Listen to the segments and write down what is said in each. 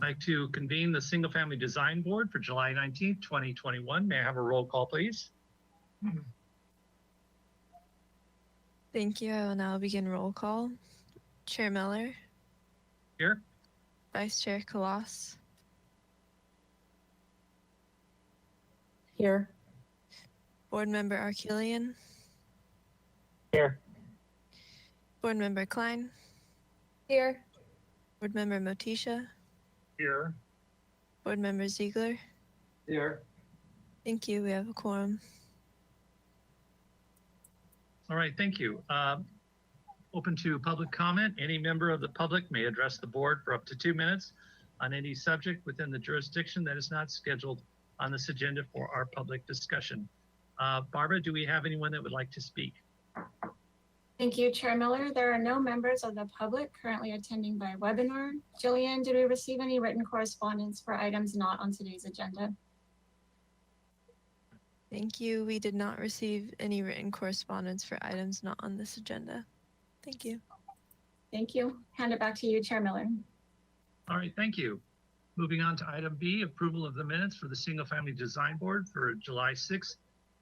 I'd like to convene the Single Family Design Board for July 19th, 2021. May I have a roll call, please? Thank you. I will now begin roll call. Chair Miller, Here. Vice Chair Kalas, Here. Board Member Arkelian, Here. Board Member Klein, Here. Board Member Motisha, Here. Board Member Ziegler. Here. Thank you. We have a quorum. All right, thank you. Open to public comment. Any member of the public may address the board for up to 2 minutes on any subject within the jurisdiction that is not scheduled on this agenda for our public discussion. Barbara, do we have anyone that would like to speak? Thank you, Chair Miller. There are no members of the public currently attending by webinar. Jillian, did we receive any written correspondence for items not on today's agenda? Thank you. We did not receive any written correspondence for items not on this agenda. Thank you. Thank you. Hand it back to you, Chair Miller. All right, thank you. Moving on to item B, approval of the minutes for the Single Family Design Board for July 6th,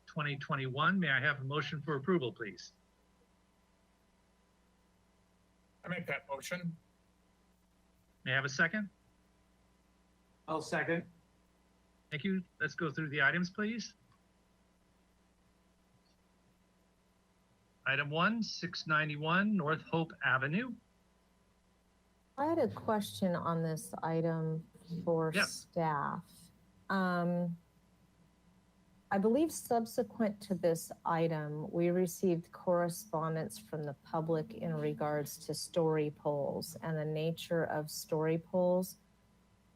2021. May I have a motion for approval, please? I make that motion. May I have a second? I'll second. Thank you. Let's go through the items, please. Item 1, 691 North Hope Avenue. I had a question on this item for staff. I believe subsequent to this item, we received correspondence from the public in regards to story poles and the nature of story poles.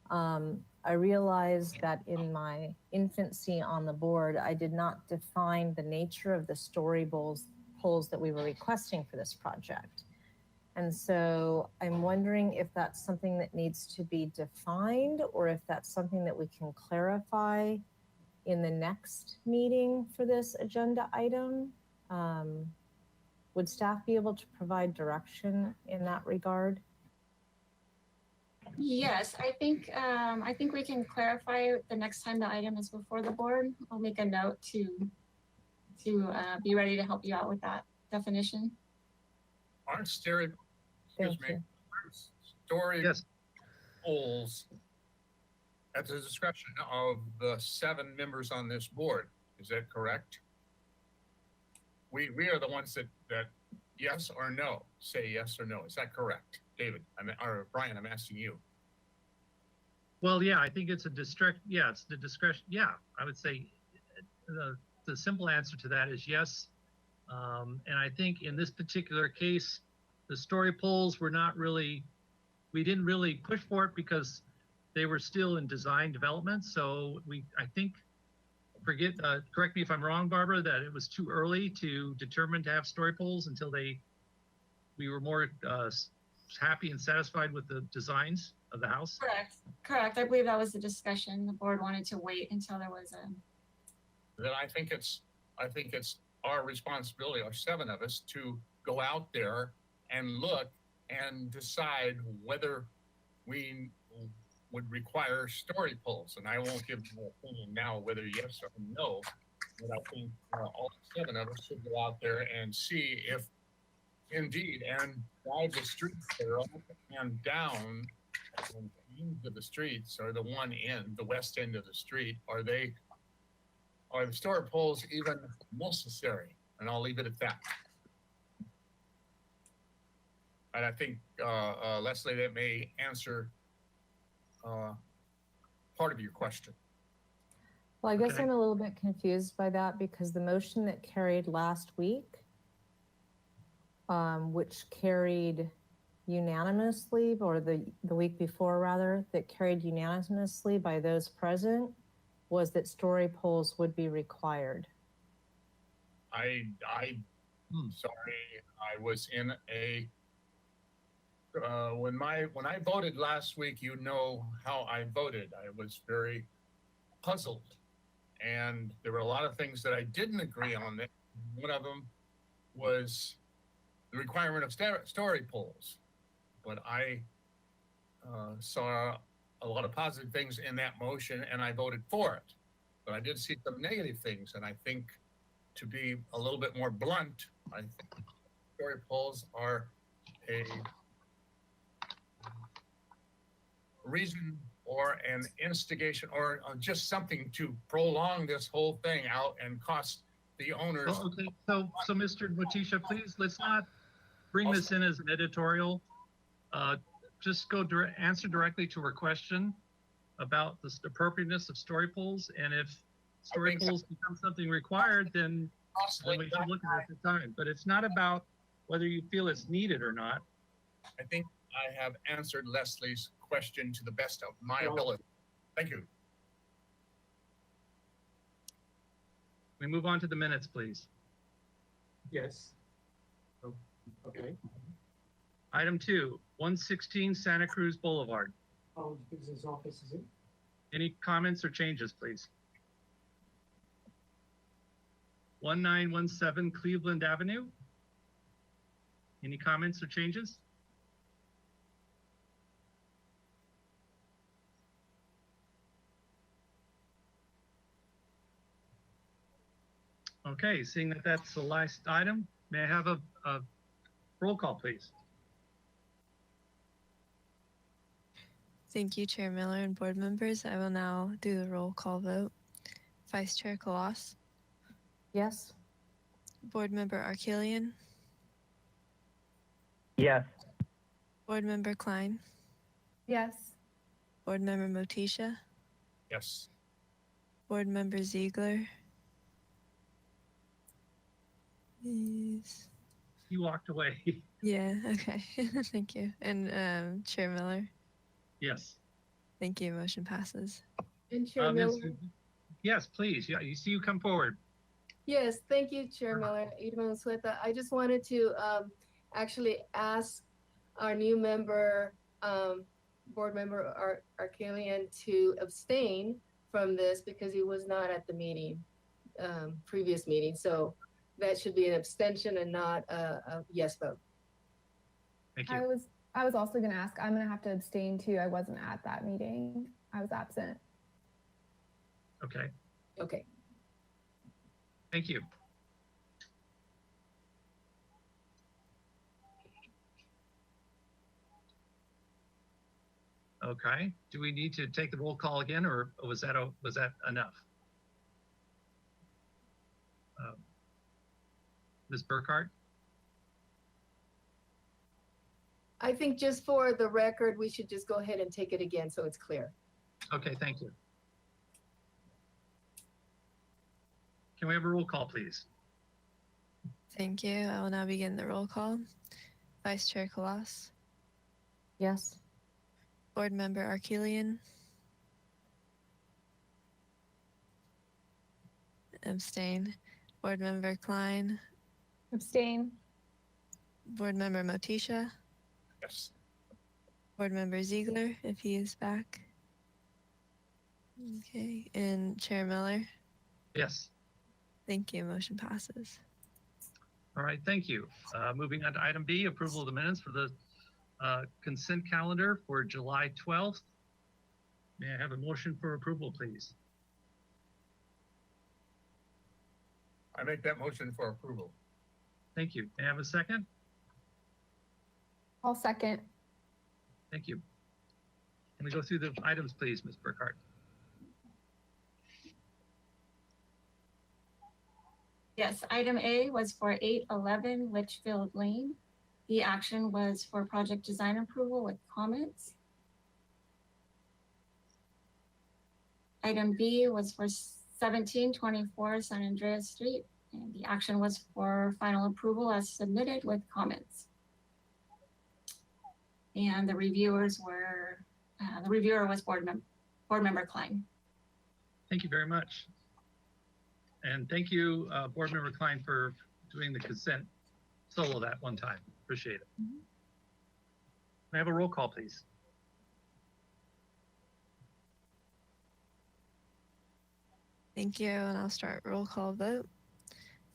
I realized that in my infancy on the board, I did not define the nature of the story poles that we were requesting for this project. And so I'm wondering if that's something that needs to be defined or if that's something that we can clarify in the next meeting for this agenda item. Would staff be able to provide direction in that regard? Yes, I think we can clarify the next time the item is before the board. I'll make a note to be ready to help you out with that definition. Aren't story Yes. polls at the discretion of the 7 members on this board? Is that correct? We are the ones that yes or no, say yes or no. Is that correct? David, or Brian, I'm asking you. Well, yeah, I think it's a district. Yeah, it's the discretion. Yeah, I would say the simple answer to that is yes. And I think in this particular case, the story poles were not really, we didn't really push for it because they were still in design development. So I think, correct me if I'm wrong, Barbara, that it was too early to determine to have story poles until we were more happy and satisfied with the designs of the house. Correct. I believe that was the discussion. The board wanted to wait until there was a. Then I think it's our responsibility, our 7 of us, to go out there and look and decide whether we would require story poles. And I won't give my opinion now whether yes or no, but I think all 7 of us should go out there and see if indeed, and drive the streets that are up and down, and the ends of the streets or the one end, the west end of the street, are the story poles even necessary? And I'll leave it at that. And I think, Leslie, that may answer part of your question. Well, I guess Okay. I'm a little bit confused by that because the motion that carried last week, which carried unanimously, or the week before rather, that carried unanimously by those present, was that story poles would be required. Sorry, I was in a when I voted last week, you know how I voted. I was very puzzled, and there were a lot of things that I didn't agree on. One of them was the requirement of story poles, but I saw a lot of positive things in that motion, and I voted for it. But I did see some negative things, and I think, to be a little bit more blunt, I think story polls are a reason or an instigation or just something to prolong this whole thing out and cost the owners. Well, okay, so Mr. Motisha, please, let's not bring this in as an editorial. Just answer directly to her question about the appropriateness of story polls, and if story polls become something required, then we should look at it at the time. But it's not about whether you feel it's needed or not. I think I have answered Leslie's question to the best of my ability. Thank you. We move on to the minutes, please. Yes. Oh, okay. Item 2, 116 Santa Cruz Boulevard. Oh, business office, is it? Any comments or changes, please? 1917 Cleveland Avenue. Any comments or changes? Okay, seeing that that's the last item, may I have a roll call, please? Thank you, Chair Miller and board members. I will now do the roll call vote. Vice Chair Kalas, Yes. Board Member Arkelian, Yes. Board Member Klein, Yes. Board Member Motisha, Yes. Board Member Ziegler. Is He walked away. yeah, okay. Thank you. And Chair Miller. Yes. Thank you. Motion passes. And Chair Miller. Yes, please. Yeah, you see you come forward. Yes, thank you, Chair Miller. Irma Unzueta. I just wanted to actually ask our new member, board member Arkelian, to abstain from this because he was not at the meeting, previous meeting. So that should be an abstention and not a yes vote. Thank you. I was also going to ask, I'm going to have to abstain too. I wasn't at that meeting. I was absent. Okay, Okay. thank you. Okay, do we need to take the roll call again, or was that enough? Ms. Burkhart? I think just for the record, we should just go ahead and take it again so it's clear. Okay, thank you. Can we have a roll call, please? Thank you. I will now begin the roll call. Vice Chair Kalas, Yes. Board Member Arkelian, abstain. Board Member Klein, Abstain. Board Member Motisha, Yes. Board Member Ziegler, if he is back. Okay, and Chair Miller. Yes. Thank you. Motion passes. All right, thank you. Moving on to item B, approval of the minutes for the consent calendar for July 12th. May I have a motion for approval, please? I make that motion for approval. Thank you. May I have a second? I'll second. Thank you. Can we go through the items, please, Ms. Burkhart? Yes, item A was for 811 Litchfield Lane. The action was for project design approval with comments. Item B was for 1724 San Andreas Street, and the action was for final approval as submitted with comments. And the reviewers were, the reviewer was board member Klein. Thank you very much. And thank you, Board Member Klein, for doing the consent solo that one time. Appreciate it. May I have a roll call, please? Thank you, and I'll start roll call vote.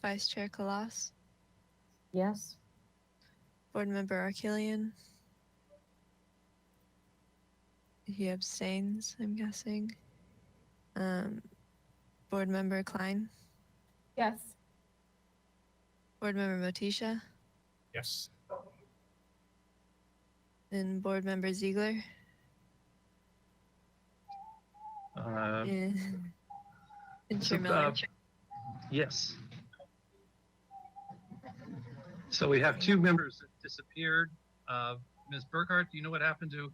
Vice Chair Kalas, Yes. Board Member Arkelian. he abstains, I'm guessing. Board Member Klein, Yes. Board Member Motisha, Yes. and Board Member Ziegler. And Chair Miller. Yes. So we have two members that disappeared. Ms. Burkhart, do you know what happened to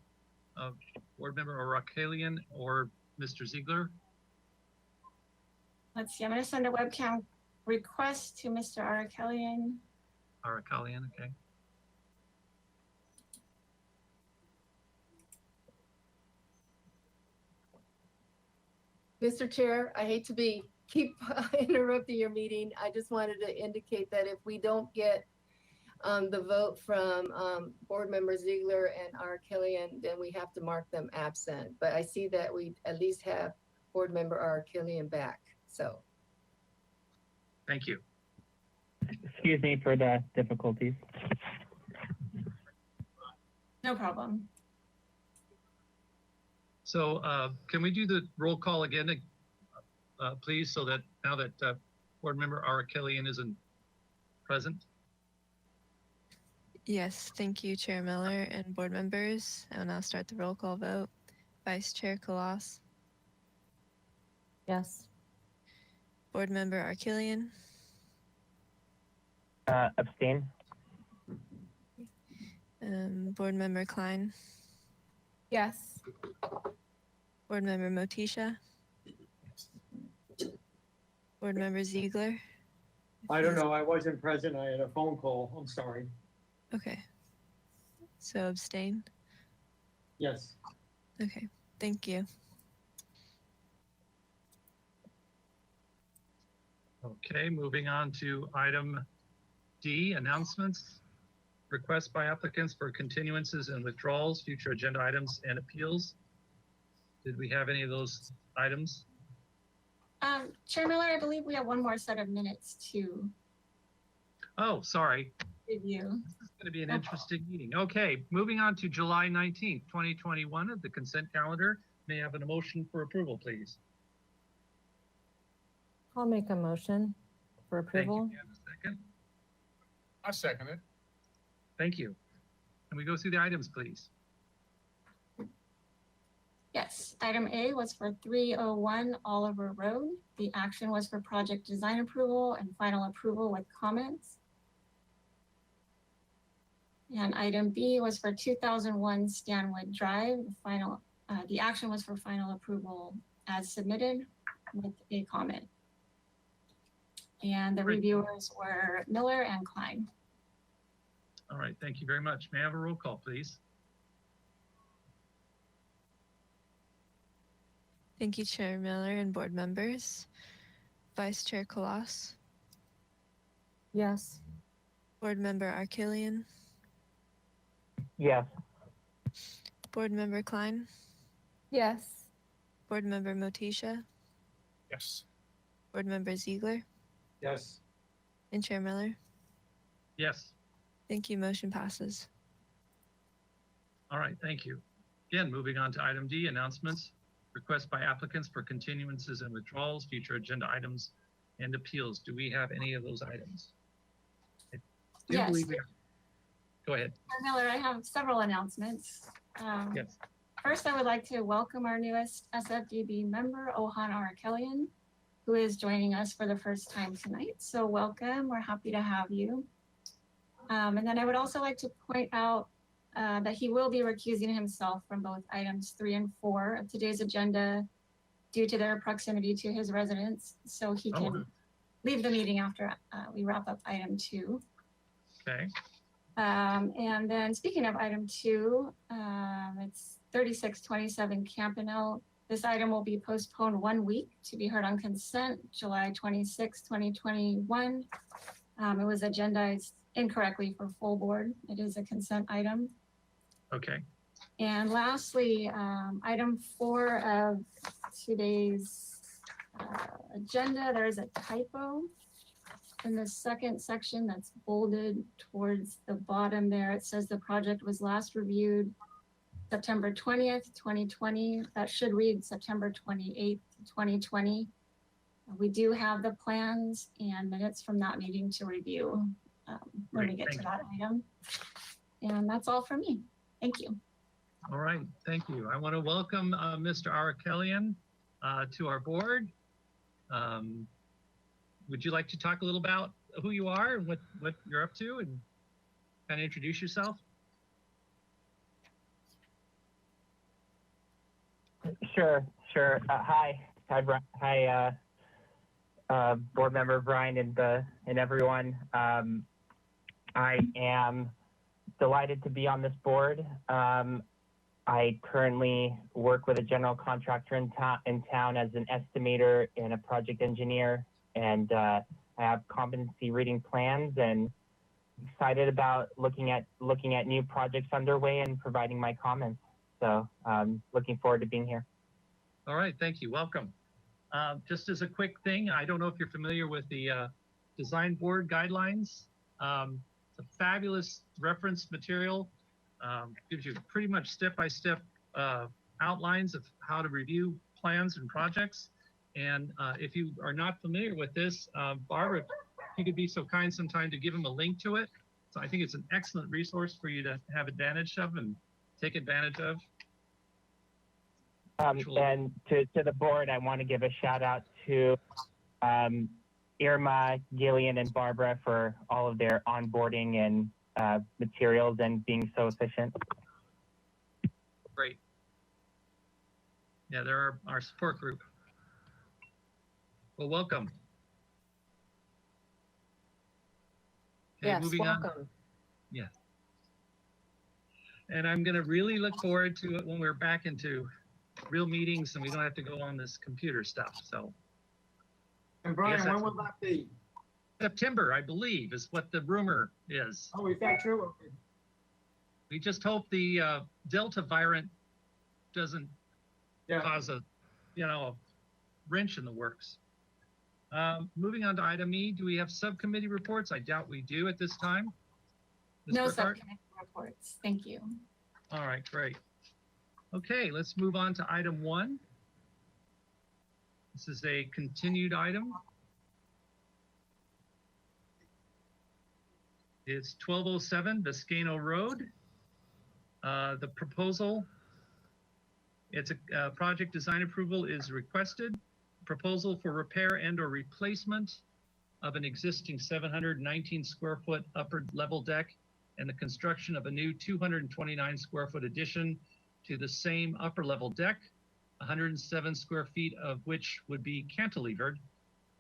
Board Member Arakalian or Mr. Ziegler? Let's see, I'm gonna send a webcam request to Mr. Arakelian. Arakalian, okay. Mr. Chair, I hate to keep interrupting your meeting. I just wanted to indicate that if we don't get the vote from Board Member Ziegler and Arakelian, then we have to mark them absent. But I see that we at least have Board Member Arakelian back, so. Thank you. Excuse me for the difficulties. No problem. So can we do the roll call again, please, so that now that Board Member Arakelian isn't present? Yes, thank you, Chair Miller and board members. I will now start the roll call vote. Vice Chair Kalas, Yes. Board Member Arkelian, Abstain. Board Member Klein, Yes. Board Member Motisha, Board Member Ziegler. I don't know, I wasn't present, I had a phone call, I'm sorry. Okay. So abstain? Yes. Okay, thank you. Okay, moving on to item D, announcements. Requests by applicants for continuances and withdrawals, future agenda items and appeals. Did we have any of those items? Chair Miller, I believe we have one more set of minutes to Oh, sorry. review. This is going to be an interesting meeting. Okay, moving on to July 19th, 2021 of the consent calendar. May I have an motion for approval, please? I'll make a motion for Thank you. approval. May I have a second? I second it. Thank you. Can we go through the items, please? Yes, item A was for 301 Oliver Road. The action was for project design approval and final approval with comments. And item B was for 2001 Stanwood Drive. The action was for final approval as submitted with a comment. And the Great. reviewers were Miller and Klein. All right, thank you very much. May I have a roll call, please? Thank you, Chair Miller and board members. Vice Chair Kalas, Yes. Board Member Arkelian, Yes. Board Member Klein, Yes. Board Member Motisha, Yes. Board Member Ziegler, Yes. and Chair Miller. Yes. Thank you, motion passes. All right, thank you. Again, moving on to item D, announcements. Requests by applicants for continuances and withdrawals, future agenda items and appeals. Do we have any of those items? I do Yes. believe we have. Go ahead. Chair Miller, I have several announcements. Yes. First, I would like to welcome our newest SFDB member, Ohan Arakelian, who is joining us for the first time tonight. So welcome, we're happy to have you. And then I would also like to point out that he will be recusing himself from both items 3 and 4 of today's agenda due to their proximity to his residence. So he can Oh. leave the meeting after we wrap up item 2. Okay. And then speaking of item 2, it's 3627 Campanile. This item will be postponed 1 week to be heard on consent, July 26, 2021. It was agendized incorrectly for full board. It is a consent item. Okay. And lastly, item 4 of today's agenda, there is a typo in the second section that's bolded towards the bottom there. It says the project was last reviewed September 20th, 2020. That should read September 28th, 2020. We do have the plans and minutes from that meeting to review when we Great, get to thank that item. And that's all from me. Thank you. All right, thank you. I want to welcome Mr. Arakelian to our board. Would you like to talk a little about who you are and what you're up to and kind of introduce yourself? Sure. Hi, board member Brian and everyone. I am delighted to be on this board. I currently work with a general contractor in town as an estimator and a project engineer, and I have competency reading plans and excited about looking at new projects underway and providing my comments. So looking forward to being here. All right, thank you. Welcome. Just as a quick thing, I don't know if you're familiar with the design board guidelines. It's a fabulous reference material. Gives you pretty much step-by-step outlines of how to review plans and projects. And if you are not familiar with this, Barbara, if you could be so kind sometime to give them a link to it. So I think it's an excellent resource for you to have advantage of and take advantage of. And to the board, I want to give a shout out to Irma, Gillian, and Barbara for all of their onboarding and materials and being so efficient. Great. Yeah, they're our support group. Well, welcome. Okay, Yes, moving on. welcome. Yeah. And I'm going to really look forward to it when we're back into real meetings and we don't have to go on this computer stuff. So And Brian, Yes, when will that be? September, I believe, is what the rumor is. Oh, is that true? Okay. We just hope the Delta variant doesn't Yeah. cause a wrench in the works. Moving on to item E, do we have subcommittee reports? I doubt we do at this time. Ms. No Burkhart? subcommittee reports. Thank you. All right, great. Okay, let's move on to item 1. This is a continued item. It's 1207 Biscayne Road. The proposal, it's a project design approval is requested. Proposal for repair and or replacement of an existing 719 square foot upper level deck and the construction of a new 229 square foot addition to the same upper level deck, 107 square feet of which would be cantilevered,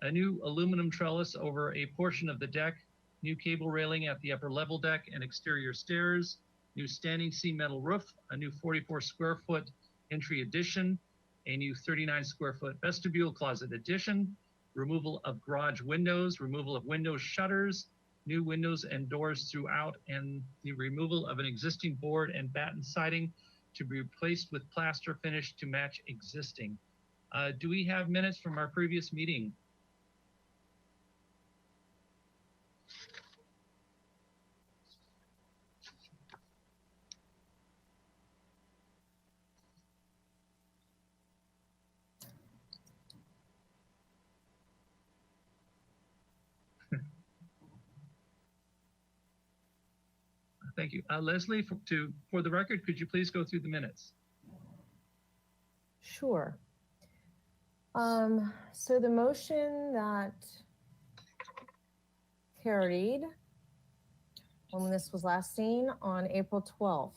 a new aluminum trellis over a portion of the deck, new cable railing at the upper level deck and exterior stairs, new standing seam metal roof, a new 44 square foot entry addition, a new 39 square foot vestibule closet addition, removal of garage windows, removal of window shutters, new windows and doors throughout, and the removal of an existing board and batten siding to be replaced with plaster finish to match existing. Do we have minutes from our previous meeting? Thank you. Leslie, for the record, could you please go through the minutes? Sure. So the motion that carried when this was last seen on April 12th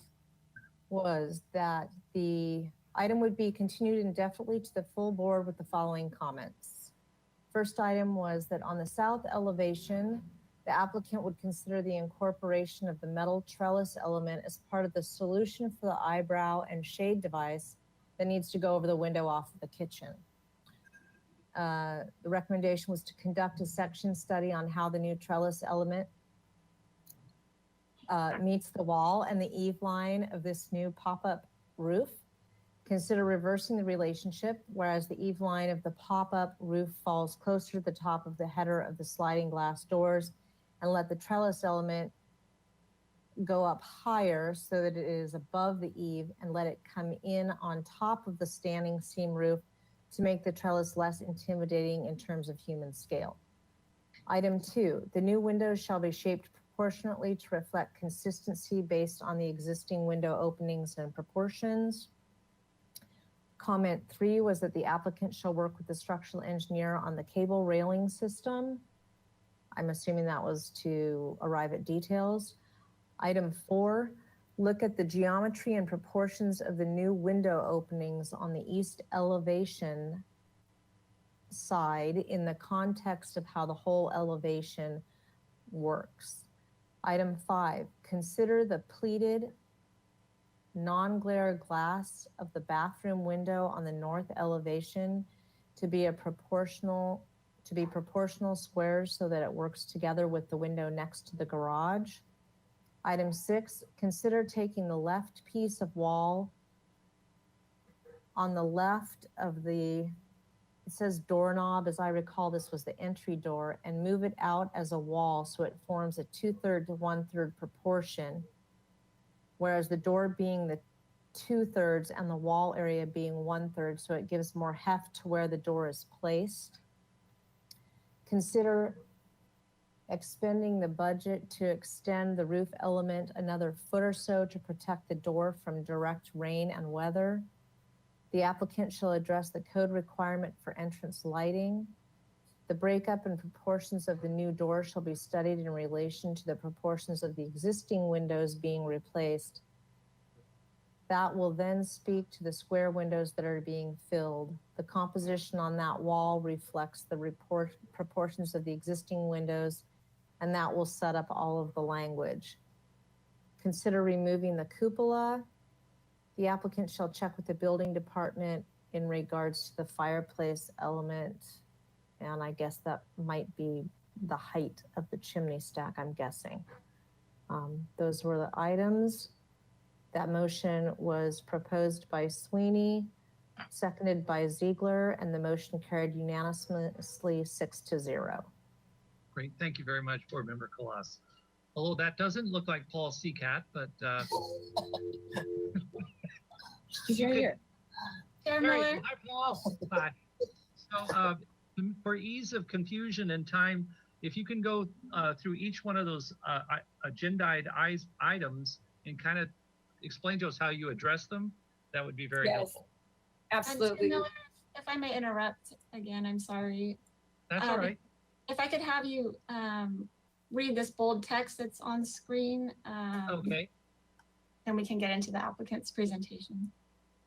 was that the item would be continued indefinitely to the full board with the following comments. First item was that on the south elevation, the applicant would consider the incorporation of the metal trellis element as part of the solution for the eyebrow and shade device that needs to go over the window off of the kitchen. The recommendation was to conduct a section study on how the new trellis element meets the wall and the eave line of this new pop-up roof. Consider reversing the relationship, whereas the eave line of the pop-up roof falls closer to the top of the header of the sliding glass doors, and let the trellis element go up higher so that it is above the eave and let it come in on top of the standing seam roof to make the trellis less intimidating in terms of human scale. Item 2, the new windows shall be shaped proportionately to reflect consistency based on the existing window openings and proportions. Comment 3 was that the applicant shall work with the structural engineer on the cable railing system. I'm assuming that was to arrive at details. Item 4, look at the geometry and proportions of the new window openings on the east elevation side in the context of how the whole elevation works. Item 5, consider the pleated non-glare glass of the bathroom window on the north elevation to be proportional squares so that it works together with the window next to the garage. Item 6, consider taking the left piece of wall on the left of it says doorknob, as I recall, this was the entry door, and move it out as a wall so it forms a 2/3 to 1/3 proportion, whereas the door being the 2/3 and the wall area being 1/3, so it gives more heft to where the door is placed. Consider expending the budget to extend the roof element another foot or so to protect the door from direct rain and weather. The applicant shall address the code requirement for entrance lighting. The breakup and proportions of the new door shall be studied in relation to the proportions of the existing windows being replaced. That will then speak to the square windows that are being filled. The composition on that wall reflects the proportions of the existing windows, and that will set up all of the language. Consider removing the cupola. The applicant shall check with the building department in regards to the fireplace element. And I guess that might be the height of the chimney stack, I'm guessing. Those were the items. That motion was proposed by Sweeney, seconded by Ziegler, and the motion carried unanimously 6-0. Great, thank you very much, Board Member Kalas. Although that doesn't look like Paul Seacat, but He's right here. Chair Very Miller. good. Hi, Paul. Hi. So for ease of confusion and time, if you can go through each one of those agendized items and kind of explain to us how you address them, that would be very helpful. And Chair Absolutely. Miller, if I may interrupt again, I'm sorry. That's all right. If I could have you read this bold text that's on screen, Okay. then we can get into the applicant's presentation.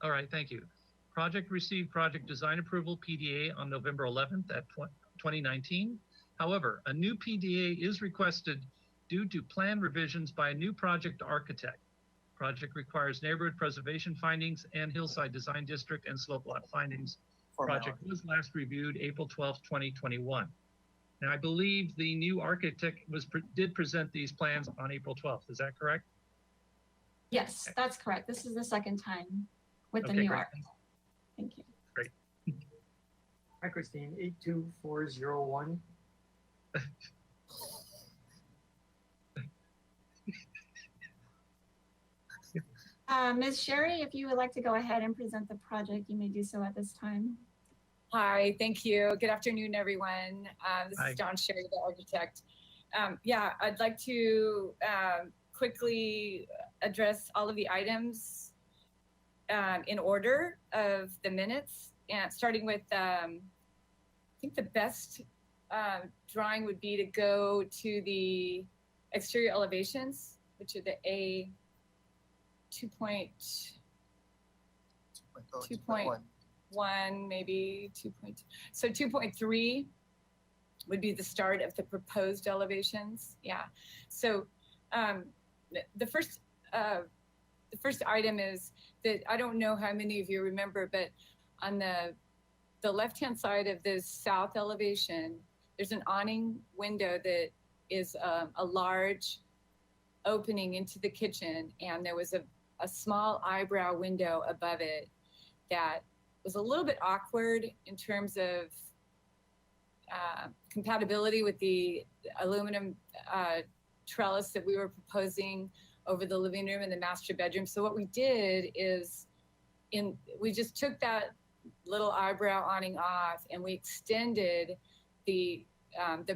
All right, thank you. Project received project design approval PDA on November 11th at 2019. However, a new PDA is requested due to plan revisions by a new project architect. Project requires neighborhood preservation findings and hillside design district and slope lot findings. Project was last reviewed April 12th, 2021. Now, I believe the new architect did present these plans on April 12th. Is that correct? Yes, that's correct. This is the second time with the Okay, new great. art. Thank you. Hi, Christine, 82401. Ms. Sherry, if you would like to go ahead and present the project, you may do so at this time. Hi, thank you. Good afternoon, everyone. This Hi. is Dawn Sherry, the architect. Yeah, I'd like to quickly address all of the items in order of the minutes, and starting with, I think the best drawing would be to go to the exterior elevations, which are the A 2.1, maybe 2.2. So 2.3 would be the start of the proposed elevations. Yeah. So the first item is that I don't know how many of you remember, but on the left-hand side of this south elevation, there's an awning window that is a large opening into the kitchen, and there was a small eyebrow window above it that was a little bit awkward in terms of compatibility with the aluminum trellis that we were proposing over the living room and the master bedroom. So what we did is we just took that little eyebrow awning off and we extended the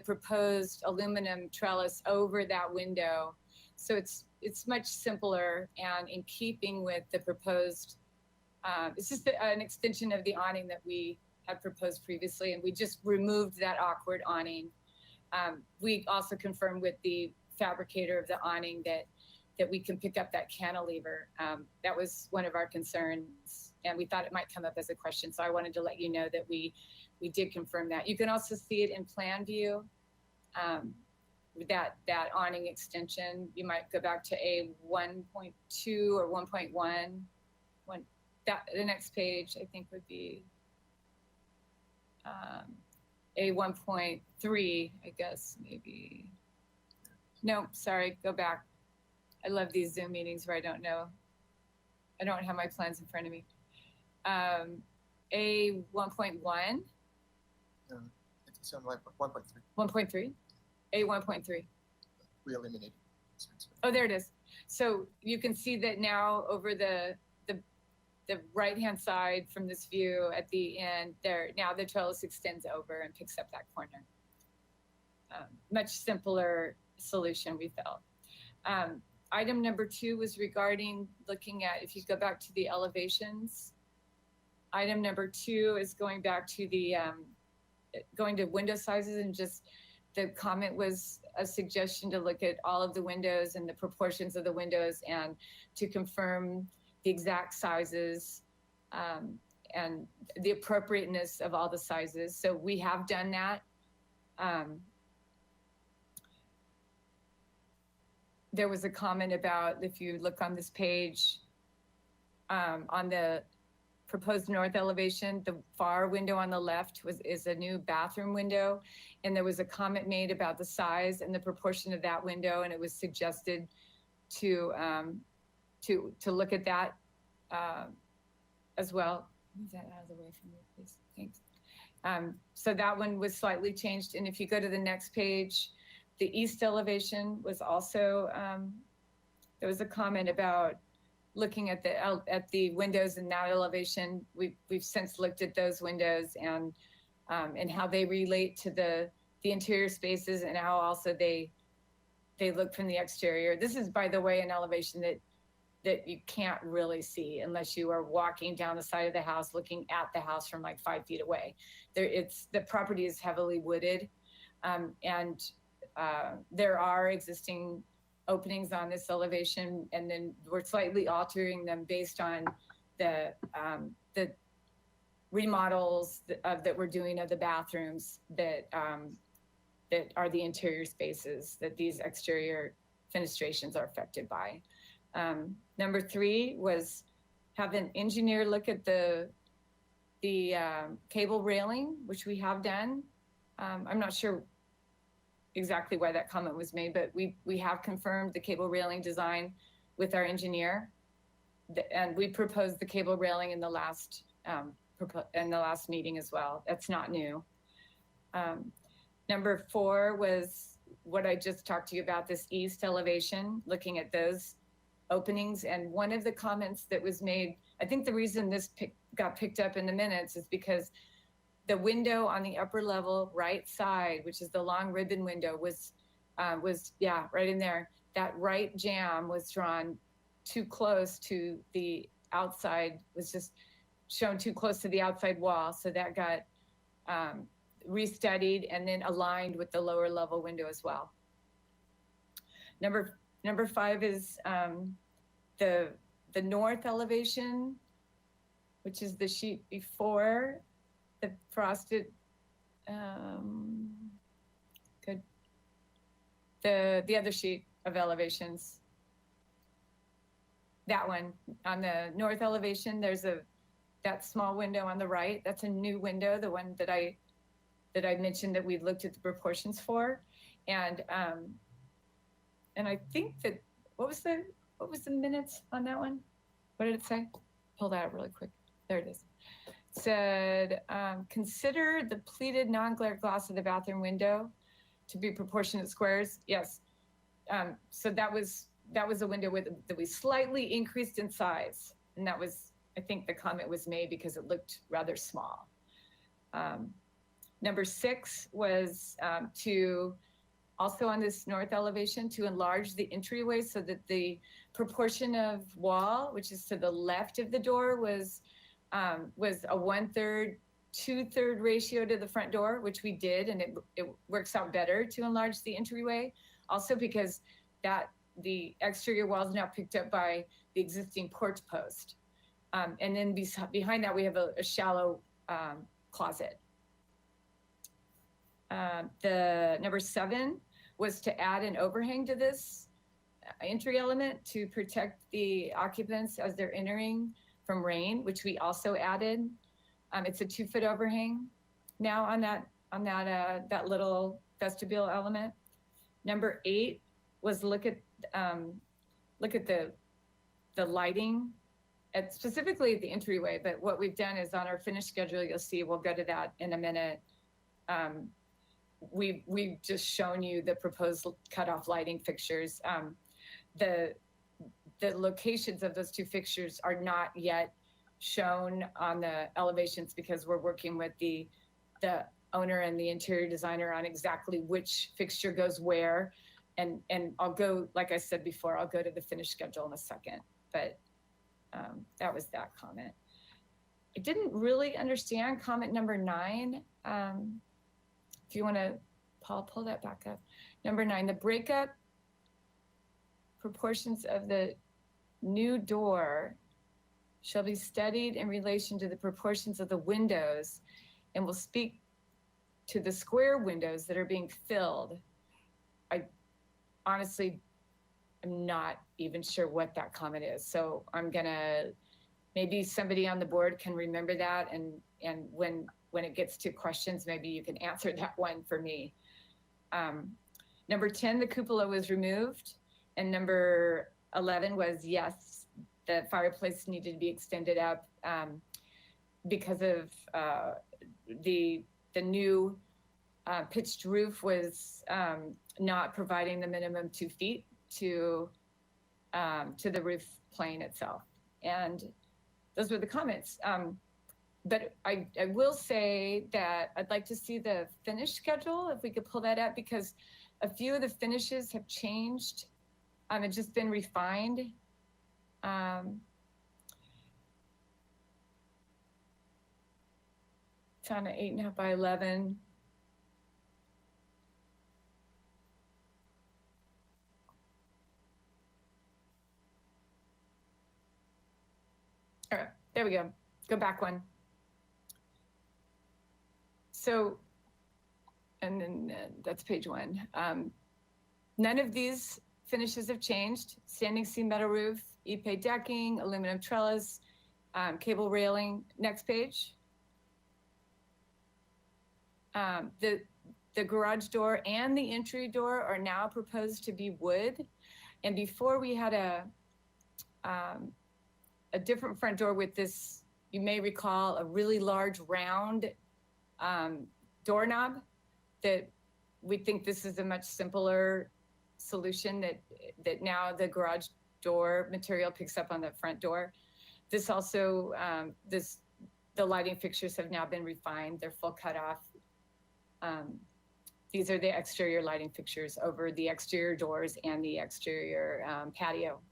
proposed aluminum trellis over that window. So it's much simpler and in keeping with the proposed, it's just an extension of the awning that we had proposed previously, and we just removed that awkward awning. We also confirmed with the fabricator of the awning that we can pick up that cantilever. That was one of our concerns, and we thought it might come up as a question. So I wanted to let you know that we did confirm that. You can also see it in plan view, that awning extension. You might go back to A 1.2 or 1.1. The next page, I think, would be A 1.3, I guess, maybe. No, sorry, go back. I love these Zoom meetings where I don't have my plans in front of me. A 1.1. It's on 1.3. 1.3? A 1.3. We eliminated. Oh, there it is. So you can see that now over the right-hand side from this view at the end there, now the trellis extends over and picks up that corner. Much simpler solution, we felt. Item number 2 was regarding looking at, if you go back to the elevations, item number 2 is going back to the, going to window sizes, and just the comment was a suggestion to look at all of the windows and the proportions of the windows and to confirm the exact sizes and the appropriateness of all the sizes. So we have done that. There was a comment about, if you look on this page, on the proposed north elevation, the far window on the left is a new bathroom window. And there was a comment made about the size and the proportion of that window. And it was suggested to look at that as well. Move that out of the way from me, please. Thanks. So that one was slightly changed. And if you go to the next page, the east elevation was also, there was a comment about looking at the windows in that elevation. We've since looked at those windows and how they relate to the interior spaces and how also they look from the exterior. This is, by the way, an elevation that you can't really see unless you are walking down the side of the house, looking at the house from like 5 feet away. The property is heavily wooded, and there are existing openings on this elevation, and then we're slightly altering them based on the remodels that we're doing of the bathrooms that are the interior spaces that these exterior fenestrations are affected by. Number 3 was have an engineer look at the cable railing, which we have done. I'm not sure exactly why that comment was made, but we have confirmed the cable railing design with our engineer, and we proposed the cable railing in the last meeting as well. That's not new. Number 4 was what I just talked to you about, this east elevation, looking at those openings. And one of the comments that was made, I think the reason this got picked up in the minutes is because the window on the upper level right side, which is the long ribbon window, was right in there. That right jamb was drawn too close to the outside, was just shown too close to the outside wall. So that got restudied and then aligned with the lower level window as well. Number 5 is the north elevation, which is the sheet before the frosted, good. The other sheet of elevations. That one on the north elevation, there's that small window on the right. That's a new window, the one that I mentioned that we looked at the proportions for, and I think that what was the minutes on that one? What did it say? Pull that up really quick. There it is. It said, consider the pleated non-glare glass of the bathroom window to be proportionate squares. Yes. So that was that was a window that we slightly increased in size. And that was, I think the comment was made because it looked rather small. Number 6 was to, also on this north elevation, to enlarge the entryway so that the proportion of wall, which is to the left of the door, was a 1/3, 2/3 ratio to the front door, which we did, and it works out better to enlarge the entryway. Also because the exterior wall is now picked up by the existing porch post. And then behind that, we have a shallow closet. The number 7 was to add an overhang to this entry element to protect the occupants as they're entering from rain, which we also added. It's a 2-foot overhang now on that little vestibule element. Number 8 was look at the lighting, specifically at the entryway. But what we've done is on our finished schedule, you'll see, we'll go to that in a minute. We've just shown you the proposed cutoff lighting fixtures. The locations of those 2 fixtures are not yet shown on the elevations because we're working with the owner and the interior designer on exactly which fixture goes where. And I'll go, like I said before, I'll go to the finished schedule in a second, but that was that comment. I didn't really understand comment number 9. If you want to, Paul, pull that back up. Number 9, the breakup proportions of the new door shall be studied in relation to the proportions of the windows and will speak to the square windows that are being filled. I honestly am not even sure what that comment is. So I'm gonna, maybe somebody on the board can remember that, and when it gets to questions, maybe you can answer that one for me. Number 10, the cupola was removed. And number 11 was, yes, the fireplace needed to be extended up because of the new pitched roof was not providing the minimum 2 feet to the roof plane itself. And those were the comments. But I will say that I'd like to see the finish schedule, if we could pull that up, because a few of the finishes have changed. It's just been refined. It's on an 8.5 by 11. All right, there we go. Go back one. So, and then that's page 1. None of these finishes have changed. Standing seam metal roof, Ipe decking, aluminum trellis, cable railing. Next page. The garage door and the entry door are now proposed to be wood. And before we had a different front door with this, you may recall, a really large round doorknob. That we think this is a much simpler solution that now the garage door material picks up on the front door. This also, the lighting fixtures have now been refined. They're full cutoff. These are the exterior lighting fixtures over the exterior doors and the exterior patio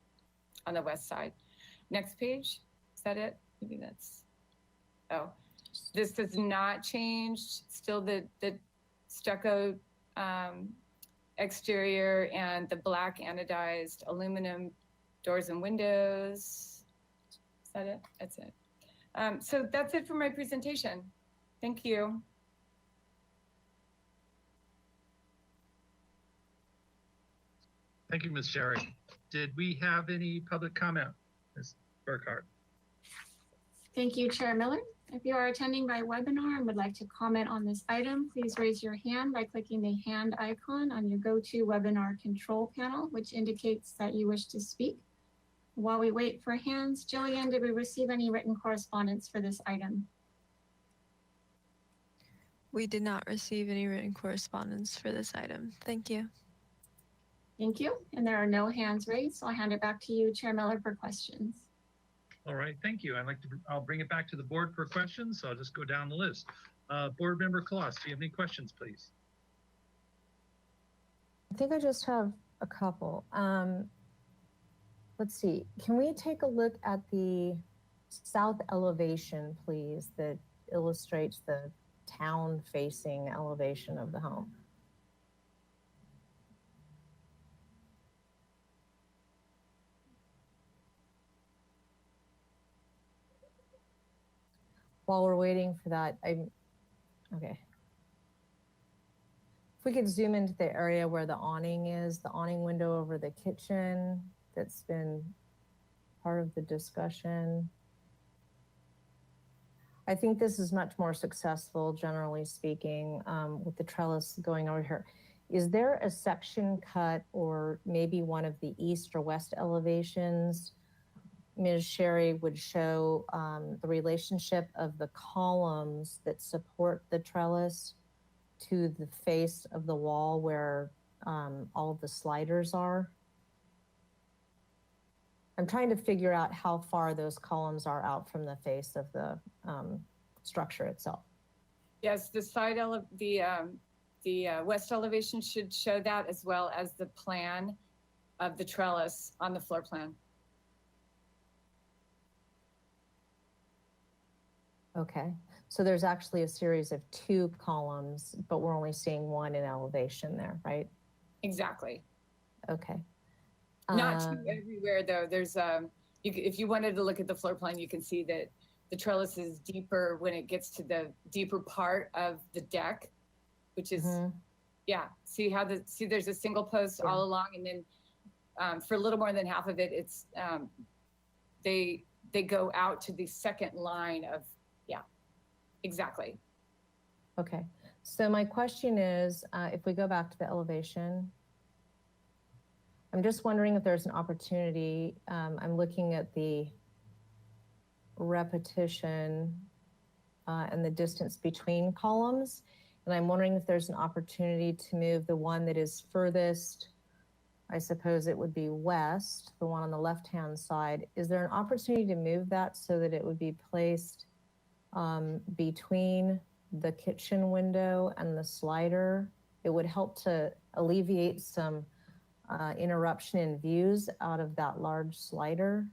on the west side. Next page, is that it? Maybe that's, oh. This has not changed. Still the stucco exterior and the black anodized aluminum doors and windows. Is that it? That's it. So that's it for my presentation. Thank you. Thank you, Ms. Sherry. Did we have any public comment, Ms. Burkhardt? Thank you, Chair Miller. If you are attending by webinar and would like to comment on this item, please raise your hand by clicking the hand icon on your GoToWebinar control panel, which indicates that you wish to speak. While we wait for hands, Jillian, did we receive any written correspondence for this item? We did not receive any written correspondence for this item. Thank you. Thank you. And there are no hands raised, so I'll hand it back to you, Chair Miller, for questions. All right, thank you. I'll bring it back to the board for questions. So I'll just go down the list. Board Member Kloss, do you have any questions, please? I think I just have a couple. Let's see. Can we take a look at the south elevation, please, that illustrates the town-facing elevation of the home? While we're waiting for that, okay. If we could zoom into the area where the awning is, the awning window over the kitchen, that's been part of the discussion. I think this is much more successful, generally speaking, with the trellis going over here. Is there a section cut or maybe one of the east or west elevations Ms. Sherry would show the relationship of the columns that support the trellis to the face of the wall where all of the sliders are? I'm trying to figure out how far those columns are out from the face of the structure itself. Yes, the west elevation should show that, as well as the plan of the trellis on the floor plan. Okay, so there's actually a series of 2 columns, but we're only seeing one in elevation there, right? Exactly. Okay. Not two everywhere though. There's if you wanted to look at the floor plan, you can see that the trellis is deeper when it gets to the deeper part of the deck, which is yeah. See how there's a single post all along, and then for a little more than half of it, it's they go out to the second line of exactly. Okay, so my question is, if we go back to the elevation, I'm just wondering if there's an opportunity. I'm looking at the repetition and the distance between columns, and I'm wondering if there's an opportunity to move the one that is furthest, I suppose it would be west, the one on the left-hand side. Is there an opportunity to move that so that it would be placed between the kitchen window and the slider? It would help to alleviate some interruption in views out of that large slider.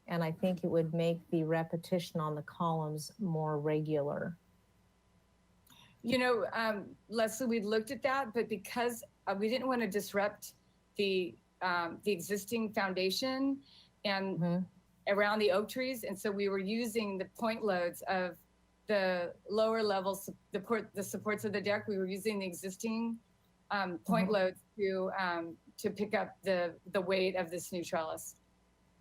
And I think it would make the repetition on the columns more regular. You know, Leslie, we looked at that, but because we didn't want to disrupt the existing foundation and around the oak trees, and so we were using the point loads of the lower levels, the supports of the deck. We were using the existing point loads to pick up the weight of this new trellis.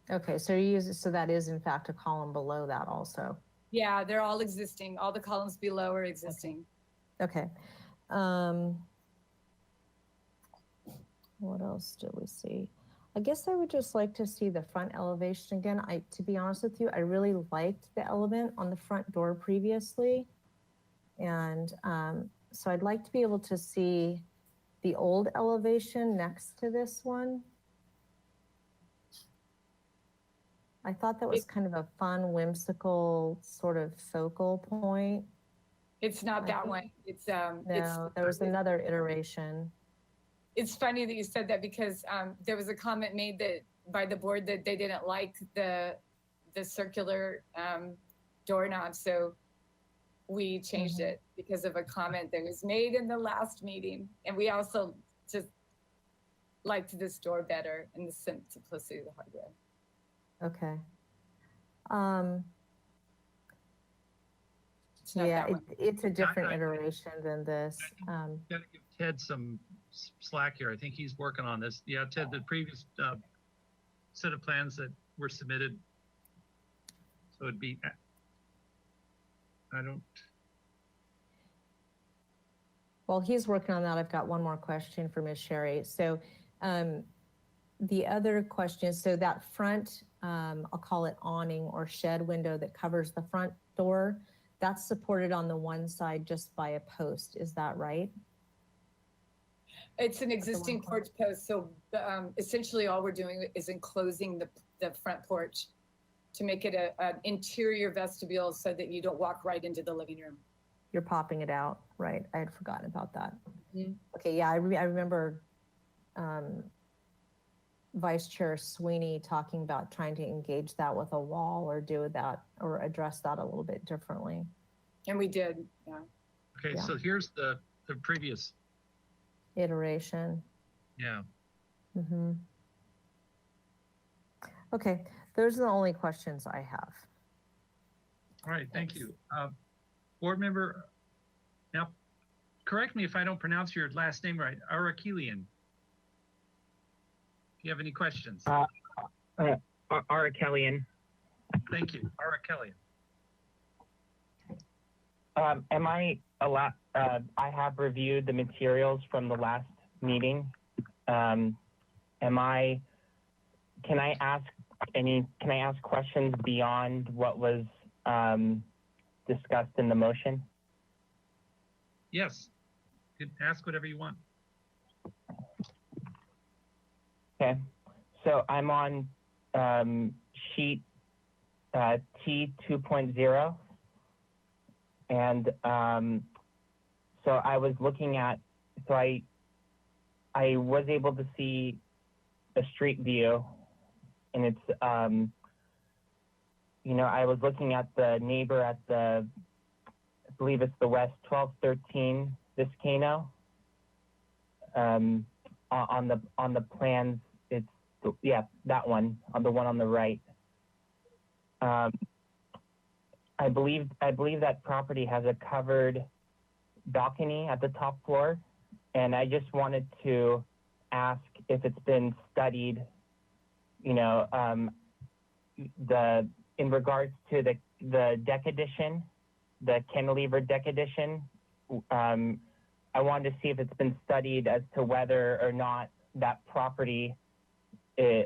Okay, so so that is in fact a column below that also. Yeah, they're all existing. All the columns below are existing. Okay. What else did we see? I guess I would just like to see the front elevation again. To be honest with you, I really liked the element on the front door previously. And so I'd like to be able to see the old elevation next to this one. I thought that was kind of a fun, whimsical sort of focal point. It's not that one. It's no, there was another iteration. It's funny that you said that, because there was a comment made that by the board that they didn't like the circular doorknob, so we changed it because of a comment that was made in the last meeting. And we also just liked this door better and the simplicity of the hardware. Okay. Yeah, it's a different iteration than this. Gotta give Ted some slack here. I think he's working on this. Yeah, Ted, the previous set of plans that were submitted, so it'd be, While he's working on that, I've got one more question for Ms. Sherry. So the other question is, so that front, I'll call it awning or shed window that covers the front door, that's supported on the one side just by a post. Is that right? It's an existing porch post, so essentially all we're doing is enclosing the front porch to make it an interior vestibule so that you don't walk right into the living room. You're popping it out, right? I had forgotten about that. Mhm. Okay, yeah, I remember Vice Chair Sweeney talking about trying to engage that with a wall or do that or address that a little bit differently. And we did, yeah. Okay, Yeah. so here's the previous, Iteration. yeah. Mm-hmm. Okay, those are the only questions I have. All right, thank you. Board member, now, correct me if I don't pronounce your last name right, Arakelian. Do you have any questions? Arakelian. Thank you, Arakelian. Am I allowed? I have reviewed the materials from the last meeting. Can I ask questions beyond what was discussed in the motion? Yes, you can ask whatever you want. Okay, so I'm on sheet T 2.0, and so I was looking at, so I was able to see a street view, and it's you know, I was looking at the neighbor at the, I believe it's the West 1213 Viscano. On the plans, it's, yeah, that one, on the one on the right. I believe that property has a covered balcony at the top floor, and I just wanted to ask if it's been studied, you know, in regards to the deck addition, the cantilever deck addition. I wanted to see if it's been studied as to whether or not that property is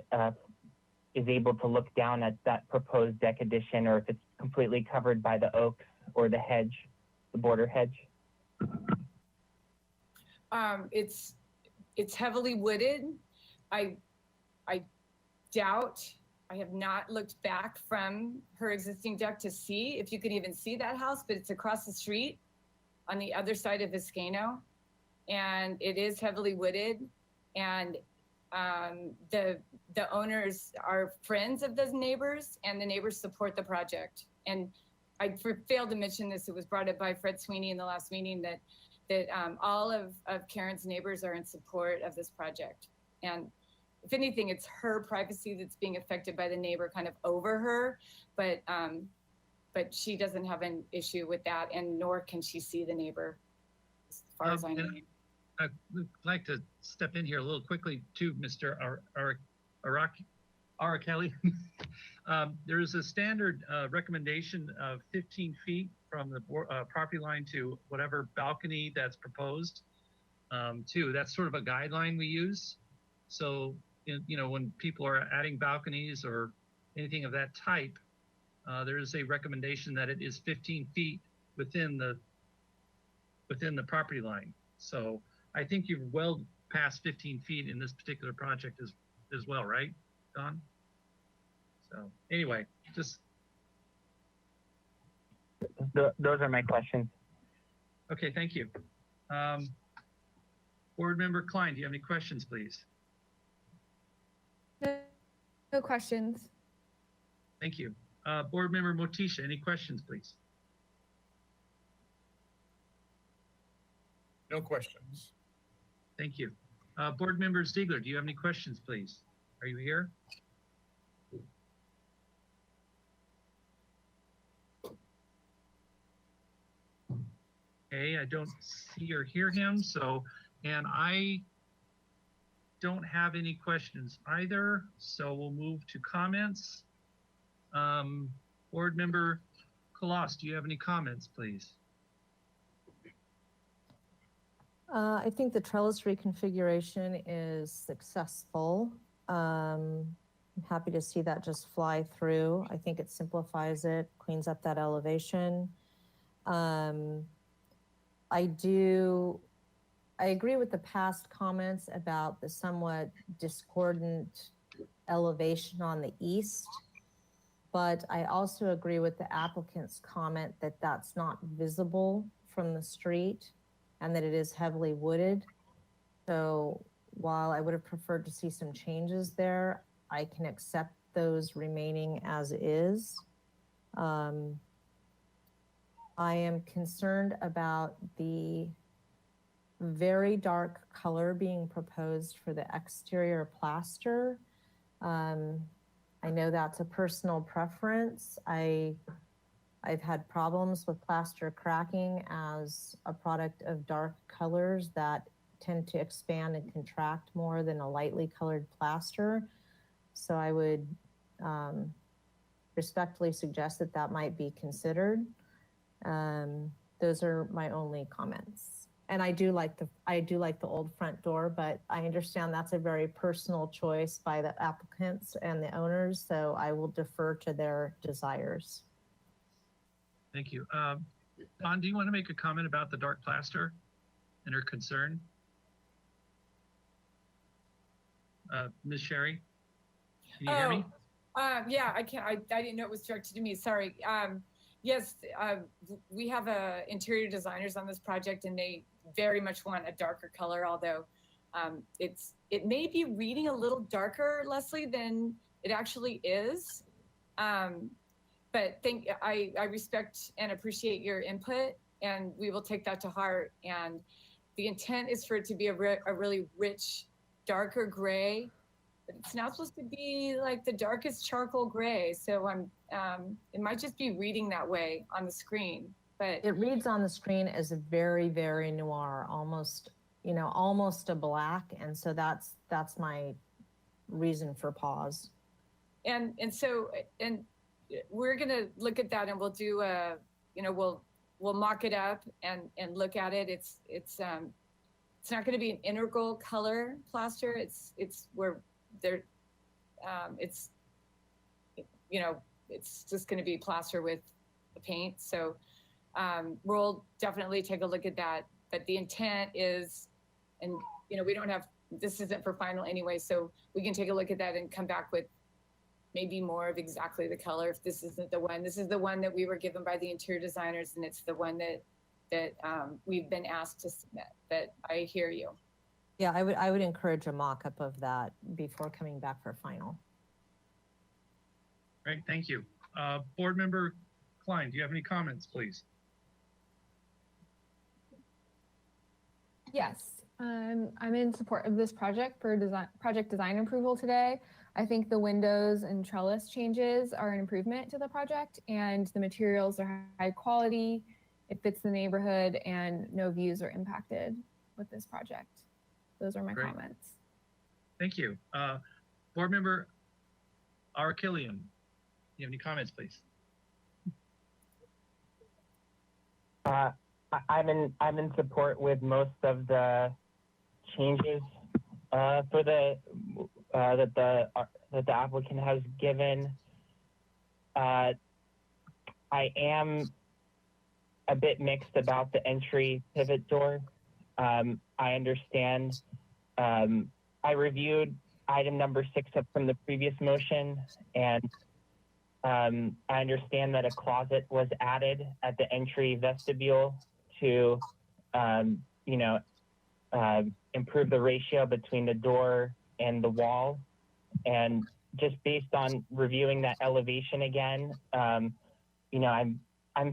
able to look down at that proposed deck addition, or if it's completely covered by the oaks or the hedge, the border hedge. It's heavily wooded. I doubt, I have not looked back from her existing deck to see if you could even see that house, but it's across the street on the other side of Viscano, and it is heavily wooded. And the owners are friends of those neighbors, and the neighbors support the project. And I failed to mention this, it was brought up by Fred Sweeney in the last meeting that all of Karen's neighbors are in support of this project. And if anything, it's her privacy that's being affected by the neighbor kind of over her, but she doesn't have an issue with that, and nor can she see the neighbor, as far as I know. I would like to step in here a little quickly too, Mr. Arakeli. There is a standard recommendation of 15 feet from the property line to whatever balcony that's proposed too. That's sort of a guideline we use. So, you know, when people are adding balconies or anything of that type, there is a recommendation that it is 15 feet within the property line. So I think you're well past 15 feet in this particular project as well, right, Don? So anyway, just. Those are my questions. Okay, thank you. Board Member Klein, do you have any questions, please? No questions. Thank you. Board Member Motisha, any questions, please? No questions. Thank you. Board Member Ziegler, do you have any questions, please? Are you here? Okay, I don't see or hear him, so, and I don't have any questions either, so we'll move to comments. Board Member Kalas, do you have any comments, please? I think the trellis reconfiguration is successful. I'm happy to see that just fly through. I think it simplifies it, cleans up that elevation. I do I agree with the past comments about the somewhat discordant elevation on the east, but I also agree with the applicant's comment that that's not visible from the street and that it is heavily wooded. So while I would have preferred to see some changes there, I can accept those remaining as is. I am concerned about the very dark color being proposed for the exterior plaster. I know that's a personal preference. I've had problems with plaster cracking as a product of dark colors that tend to expand and contract more than a lightly colored plaster. So I would respectfully suggest that that might be considered. Those are my only comments. And I do like the old front door, but I understand that's a very personal choice by the applicants and the owners, so I will defer to their desires. Thank you. Don, do you want to make a comment about the dark plaster and her concern? Ms. Sherry, can you hear me? Yeah, I can. I didn't know it was directed to me. Sorry. Yes, we have interior designers on this project, and they very much want a darker color. Although it may be reading a little darker, Leslie, than it actually is. But I respect and appreciate your input, and we will take that to heart. And the intent is for it to be a really rich, darker gray. But it's not supposed to be like the darkest charcoal gray. So it might just be reading that way on the screen. But it reads on the screen as a very, very noir, almost a black. And so that's my reason for pause. And so we're gonna look at that, and we'll do we'll mock it up and look at it. It's not going to be an integral color plaster. It's where there, it's just going to be plaster with the paint. So we'll definitely take a look at that. But the intent is, and we don't have, this isn't for final anyway, so we can take a look at that and come back with maybe more of exactly the color. If this isn't the one, this is the one that we were given by the interior designers, and it's the one that we've been asked to submit. But I hear you. Yeah, I would encourage a mock-up of that before coming back for final. Great, thank you. Board Member Klein, do you have any comments, please? Yes, I'm in support of this project for project design approval today. I think the windows and trellis changes are an improvement to the project, and the materials are high quality. It fits the neighborhood, and no views are impacted with this project. Those are my comments. Thank you. Board Member Arkillian, you have any comments, please? I'm in support with most of the changes for that the applicant has given. I am a bit mixed about the entry pivot door. I understand. I reviewed item number 6 up from the previous motion, and I understand that a closet was added at the entry vestibule to, improve the ratio between the door and the wall. And just based on reviewing that elevation again, I'm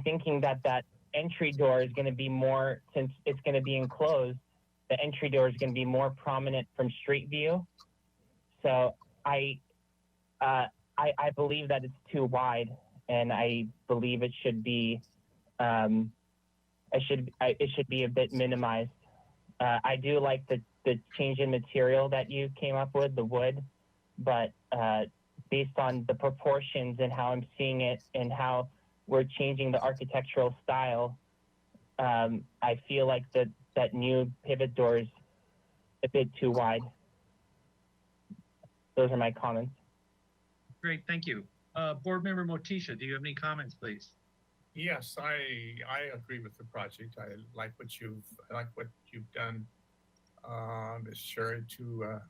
thinking that entry door is going to be more, since it's going to be enclosed, the entry door is going to be more prominent from street view. So I believe that it's too wide, and I believe it should be it should be a bit minimized. I do like the change in material that you came up with, the wood, but based on the proportions and how I'm seeing it and how we're changing the architectural style, I feel like that new pivot door is a bit too wide. Those are my comments. Great, thank you. Board Member Motisha, do you have any comments, please? Yes, I agree with the project. I like what you've done Ms. Sherry, to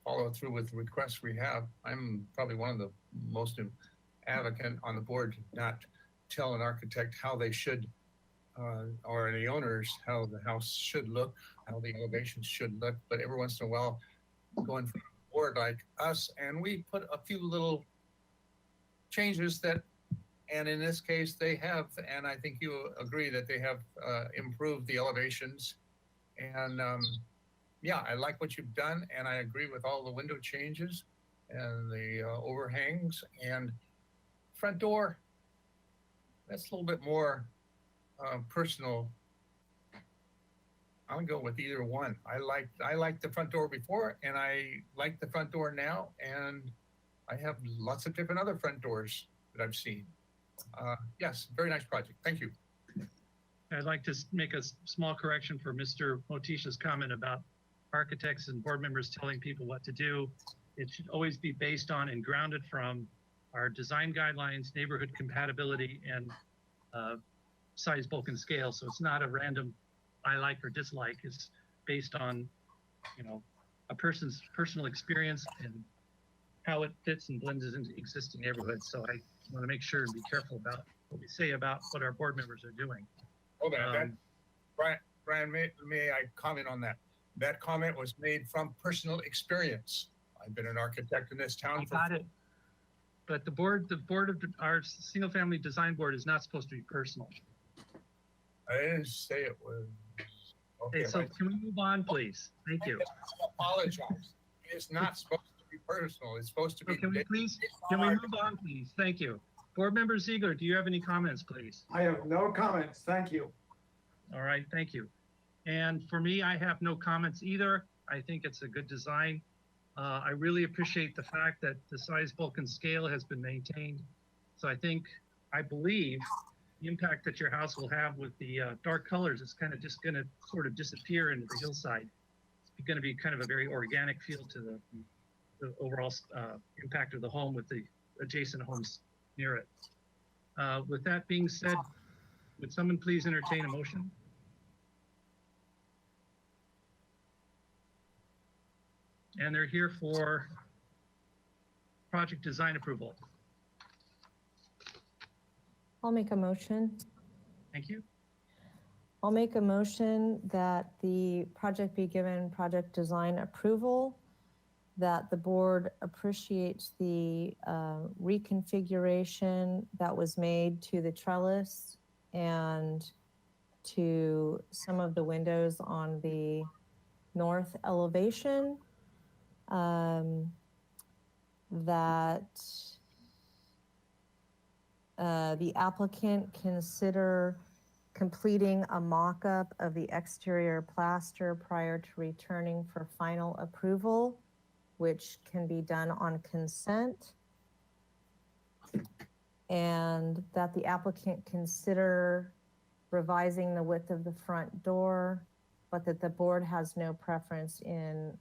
follow through with the requests we have. I'm probably one of the most advocate on the board to not tell an architect how they should, or any owners, how the house should look, how the elevations should look. But every once in a while, going from a board like us, and we put a few little changes that, and in this case, they have, and I think you agree that they have improved the elevations. And yeah, I like what you've done, and I agree with all the window changes and the overhangs and front door. That's a little bit more personal. I'll go with either one. I liked the front door before, and I like the front door now, and I have lots of different other front doors that I've seen. Yes, very nice project. Thank you. I'd like to make a small correction for Mr. Motisha's comment about architects and board members telling people what to do. It should always be based on and grounded from our design guidelines, neighborhood compatibility, and size, bulk, and scale. So it's not a random I like or dislike. It's based on, you know, a person's personal experience and how it fits and blends into existing neighborhoods. So I want to make sure and be careful about what we say about what our board members are doing. Hold on, Brian, may I comment on that? That comment was made from personal experience. I've been an architect in this town. I got it. But the board of our single family design board is not supposed to be personal. I didn't say it was. Okay, so can we move on, please? Thank you. I apologize. It's not supposed to be personal. It's supposed to be. So can we move on, please? Thank you. Board Member Ziegler, do you have any comments, please? I have no comments. Thank you. All right, thank you. And for me, I have no comments either. I think it's a good design. I really appreciate the fact that the size, bulk, and scale has been maintained. So I believe the impact that your house will have with the dark colors is kind of just going to sort of disappear into the hillside. It's going to be kind of a very organic feel to the overall impact of the home with the adjacent homes near it. With that being said, would someone please entertain a motion? And they're here for project design approval. I'll make a motion. Thank you. I'll make a motion that the project be given project design approval, that the board appreciates the reconfiguration that was made to the trellis and to some of the windows on the north elevation, that the applicant consider completing a mock-up of the exterior plaster prior to returning for final approval, which can be done on consent, and that the applicant consider revising the width of the front door, but that the board has no preference in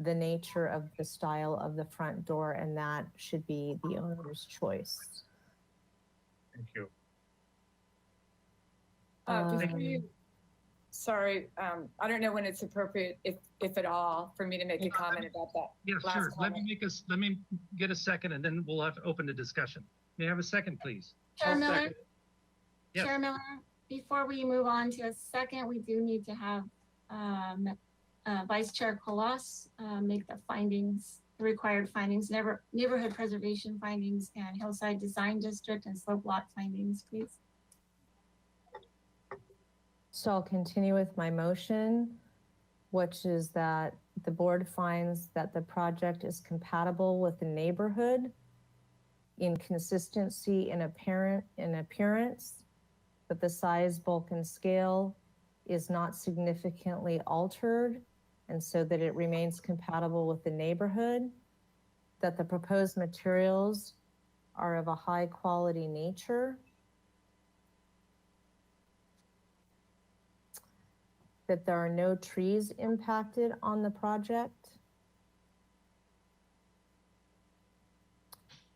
the nature of the style of the front door, and that should be the owner's choice. Thank you. Sorry, I don't know when it's appropriate, if at all, for me to make a comment about that. Yeah, sure. Let me get a second, and then we'll have to open the discussion. May I have a second, please? Chair Miller? Yes. Chair Miller, before we move on to a second, we do need to have Vice Chair Colas make the findings, the required findings, neighborhood preservation findings, and hillside design district and slope lot findings, please. So I'll continue with my motion, which is that the board finds that the project is compatible with the neighborhood in consistency in appearance, that the size, bulk, and scale is not significantly altered, and so that it remains compatible with the neighborhood, that the proposed materials are of a high quality nature, that there are no trees impacted on the project,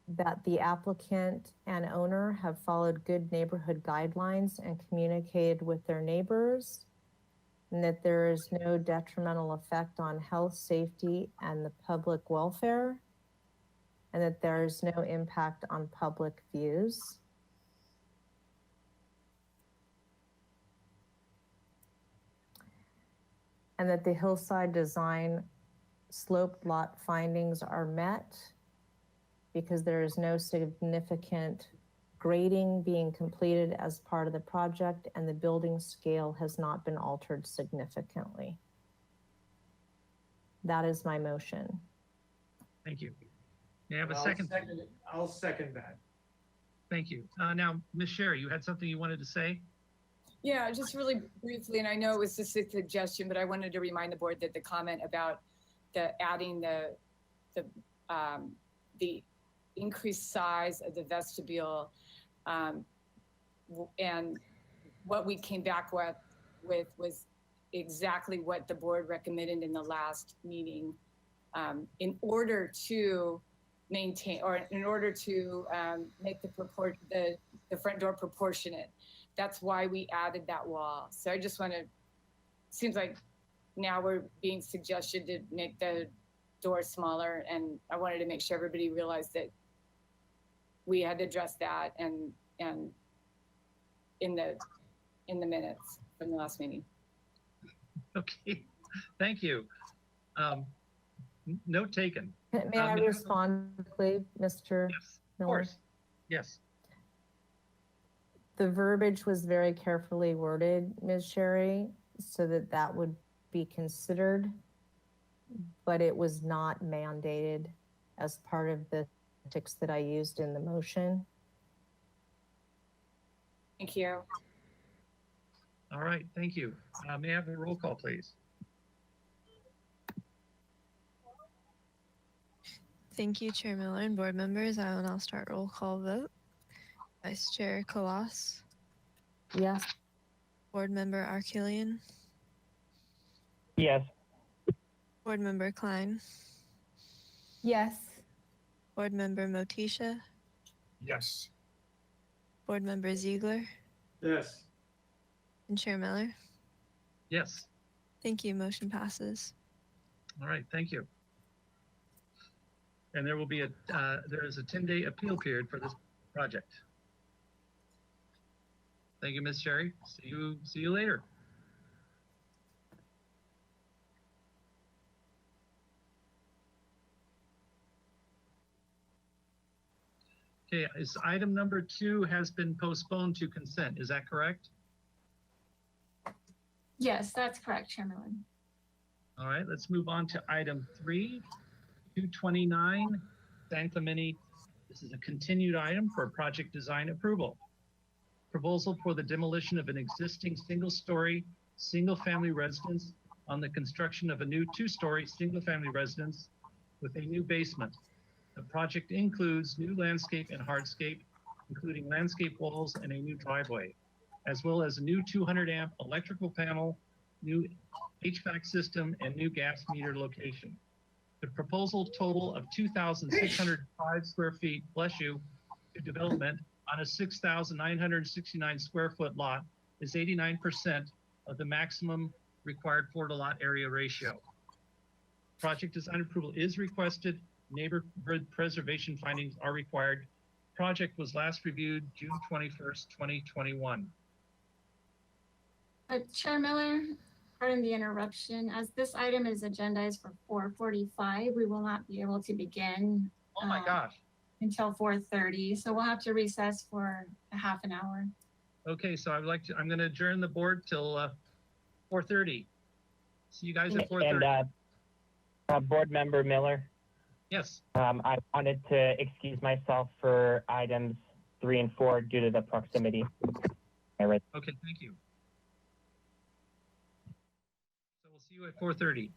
that the applicant and owner have followed good neighborhood guidelines and communicated with their neighbors, and that there is no detrimental effect on health, safety, and the public welfare, and that there is no impact on public views. And that the hillside design sloped lot findings are met because there is no significant grading being completed as part of the project, and the building scale has not been altered significantly. That is my motion. Thank you. May I have a I'll second? I'll second that. Thank you. Now, Ms. Sherry, you had something you wanted to say? Yeah, just really briefly, and I know it was just a suggestion, but I wanted to remind the board that the comment about adding the increased size of the vestibule, and what we came back with was exactly what the board recommended in the last meeting, in order to maintain, or in order to make the front door proportionate. That's why we added that wall. So I just want to, seems like now we're being suggested to make the door smaller, and I wanted to make sure everybody realized that we had to address that and in the minutes from the last meeting. Okay, thank you. Note taken. May I respond quickly, Mr. Yes, of Miller? course. Yes. The verbiage was very carefully worded, Ms. Sherry, so that that would be considered, but it was not mandated as part of the text that I used in the motion. Thank you. All right, thank you. May I have a roll call, please? Thank you, Chair Miller and board members. I will now start roll call vote. Vice Chair Kalas, Yes. Board Member Arkelian, Yes. Board Member Klein, Yes. Board Member Motisha, Yes. Board Member Ziegler, Yes. and Chair Miller. Yes. Thank you. Motion passes. All right, thank you. And there will be there is a 10-day appeal period for this project. Thank you, Ms. Sherry. See you later. Okay, item number 2 has been postponed to consent. Is that correct? Yes, that's correct, Chair Miller. All right, let's move on to item 3, 229, San Clemente. This is a continued item for project design approval. Proposal for the demolition of an existing single-story, single-family residence on the construction of a new 2-story single-family residence with a new basement. The project includes new landscape and hardscape, including landscape walls and a new driveway, as well as a new 200-amp electrical panel, new HVAC system, and new gas meter location. The proposal total of 2,605 square feet, bless you, to development on a 6,969 square foot lot is 89% of the maximum required floor to lot area ratio. Project design approval is requested. Neighborhood preservation findings are required. Project was last reviewed June 21st, 2021. Chair Miller, pardon the interruption. As this item is agendized for 4:45, we will not be able to begin Oh my gosh. until 4:30. So we'll have to recess for a half an hour. Okay, so I'm going to adjourn the board till 4:30. See you guys at 4:30. And Board Member Miller, Yes. I wanted to excuse myself for items 3 and 4 due to the proximity. Okay, thank you. So we'll see you at 4:30.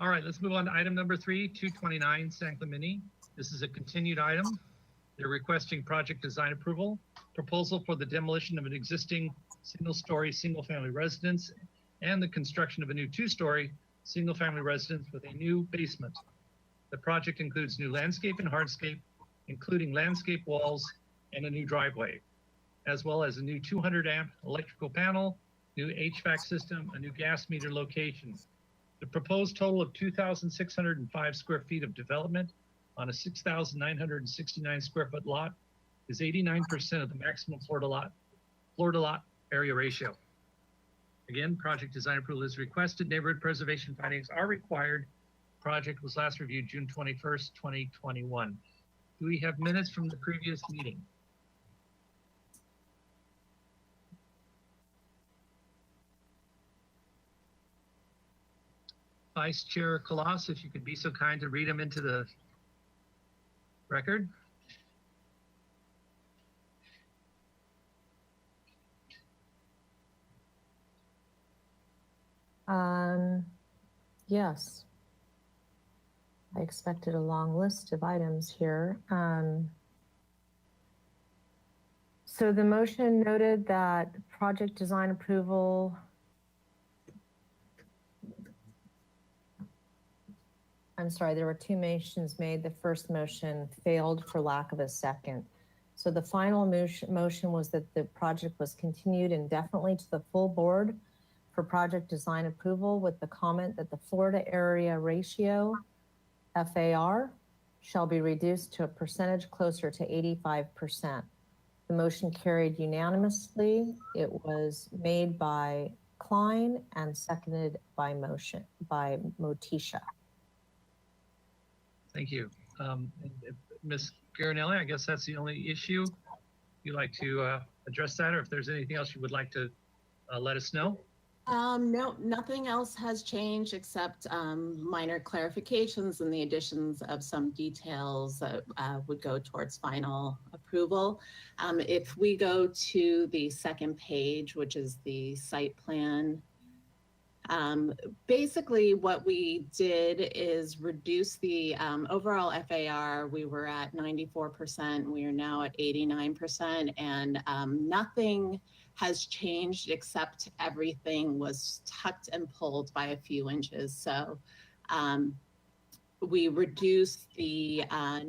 All right, let's move on to item number 3, 229 San Clemente. This is a continued item. They're requesting project design approval, proposal for the demolition of an existing single-story, single-family residence and the construction of a new 2-story single-family residence with a new basement. The project includes new landscape and hardscape, including landscape walls and a new driveway, as well as a new 200-amp electrical panel, new HVAC system, a new gas meter location. The proposed total of 2,605 square feet of development on a 6,969 square foot lot is 89% of the maximum floor to lot area ratio. Again, project design approval is requested. Neighborhood preservation findings are required. Project was last reviewed June 21st, 2021. Do we have minutes from the previous meeting? Vice Chair Kalas, if you could be so kind to read them into the record. Yes. I expected a long list of items here. So the motion noted that project design approval I'm sorry, there were 2 motions made. The first motion failed for lack of a second. So the final motion was that the project was continued indefinitely to the full board for project design approval with the comment that the floor to area ratio, FAR, shall be reduced to a percentage closer to 85%. The motion carried unanimously. It was made by Klein and seconded by Motisha. Thank you. Ms. Garinelli, I guess that's the only issue. You'd like to address that, or if there's anything else you would like to let us know? No, nothing else has changed except minor clarifications and the additions of some details that would go towards final approval. If we go to the second page, which is the site plan, basically what we did is reduce the overall FAR. We were at 94%. We are now at 89%, and nothing has changed except everything was tucked and pulled by a few inches. So we reduced the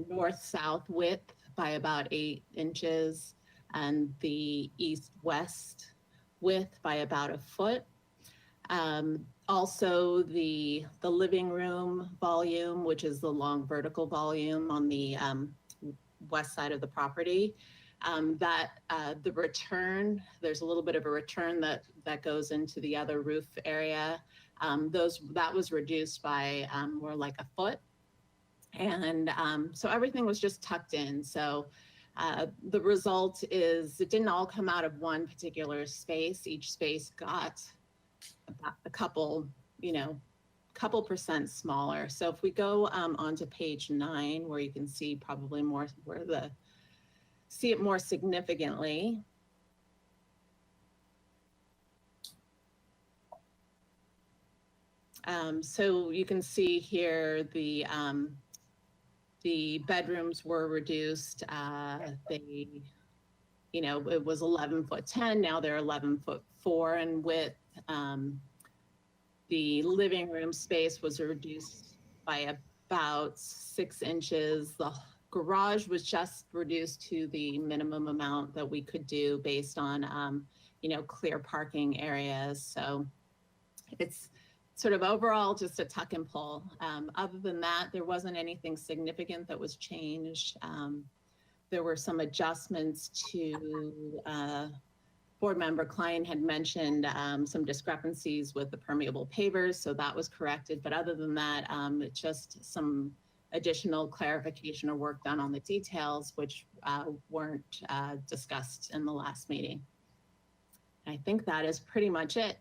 north-south width by about 8 inches and the east-west width by about a foot. Also the living room volume, which is the long vertical volume on the west side of the property, the return, there's a little bit of a return that goes into the other roof area. That was reduced by more like a foot. And so everything was just tucked in. So the result is it didn't all come out of one particular space. Each space got about a couple percent smaller. So if we go onto page 9, where you can see probably more see it more significantly. So you can see here the bedrooms were reduced. It was 11'10", now they're 11'4" in width. The living room space was reduced by about 6 inches. The garage was just reduced to the minimum amount that we could do based on, clear parking areas. So it's sort of overall just a tuck and pull. Other than that, there wasn't anything significant that was changed. There were some adjustments to Board Member Klein had mentioned some discrepancies with the permeable pavers, so that was corrected. But other than that, it's just some additional clarification or work done on the details, which weren't discussed in the last meeting. I think that is pretty much it.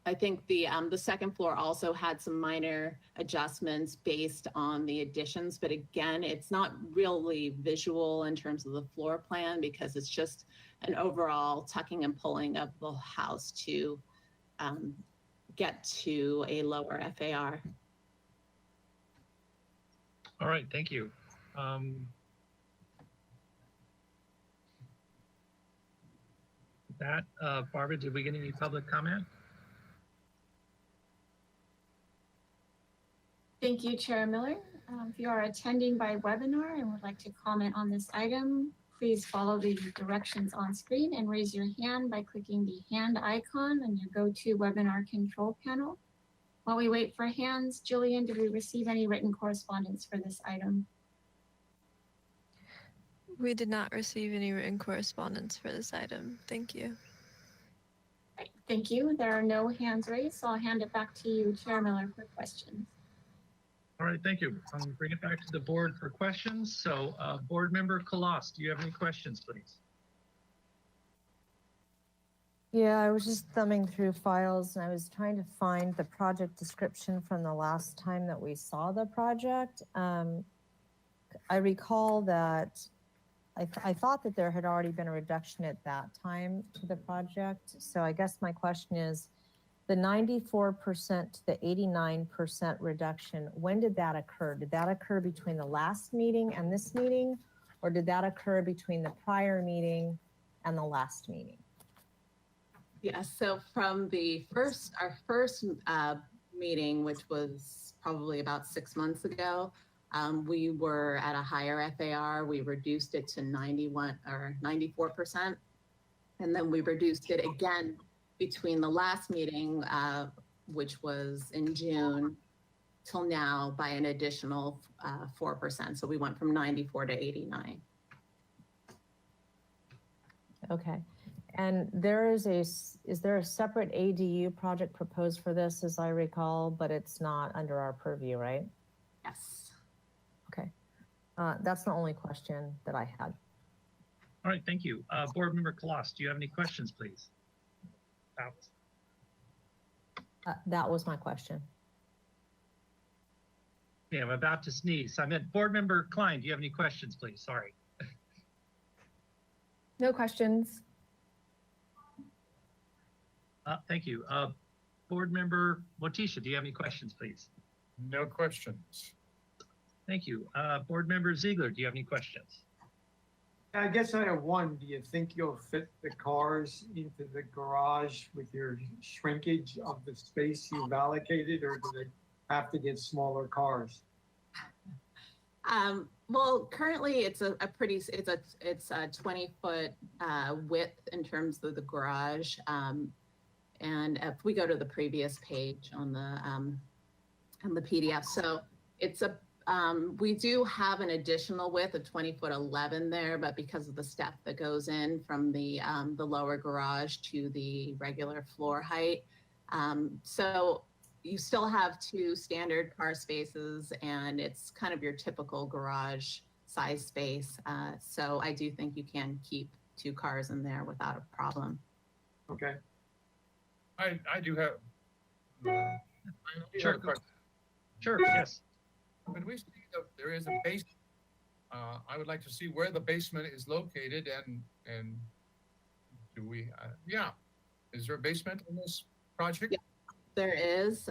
I think the second floor also had some minor adjustments based on the additions, but again, it's not really visual in terms of the floor plan because it's just an overall tucking and pulling of the house to get to a lower FAR. All right, thank you. That, Barbara, did we get any public comment? Thank you, Chair Miller. If you are attending by webinar and would like to comment on this item, please follow the directions on screen and raise your hand by clicking the hand icon on your GoToWebinar control panel. While we wait for hands, Jillian, did we receive any written correspondence for this item? We did not receive any written correspondence for this item. Thank you. Right, thank you. There are no hands raised, so I'll hand it back to you, Chair Miller, for questions. All right, thank you. I'm bring it back to the board for questions. So Board Member Kalas, do you have any questions, please? Yeah, I was just thumbing through files and I was trying to find the project description from the last time that we saw the project. I recall that I thought that there had already been a reduction at that time to the project. So I guess my question is, the 94% to the 89% reduction, when did that occur? Did that occur between the last meeting and this meeting? Or did that occur between the prior meeting and the last meeting? Yeah, so from our first meeting, which was probably about 6 months ago, we were at a higher FAR. We reduced it to 91 or 94%. And then we reduced it again between the last meeting, which was in June, till now by an additional 4%. So we went from 94 to 89. Okay. And is there a separate ADU project proposed for this, as I recall, but it's not under our purview, right? Yes. Okay. That's the only question that I had. All right, thank you. Board Member Kalas, do you have any questions, please? That was my question. Yeah, I'm about to sneeze. I meant Board Member Klein, do you have any questions, please? Sorry. No questions. Thank you. Board Member Motisha, do you have any questions, please? No questions. Thank you. Board Member Ziegler, do you have any questions? I guess I have one. Do you think you'll fit the cars into the garage with your shrinkage of the space you've allocated, or do they have to get smaller cars? Well, currently it's a 20-foot width in terms of the garage. And if we go to the previous page on the PDF, so it's we do have an additional width of 20-foot 11 there, but because of the step that goes in from the lower garage to the regular floor height, so you still have 2 standard car spaces, and it's kind of your typical garage size space. So I do think you can keep 2 cars in there without a problem. Okay. I do have. Sure. Sure. Yes. When we see that there is a basement, I would like to see where the basement is located, and do we? Yeah, is there a basement in this project? Yeah, there is.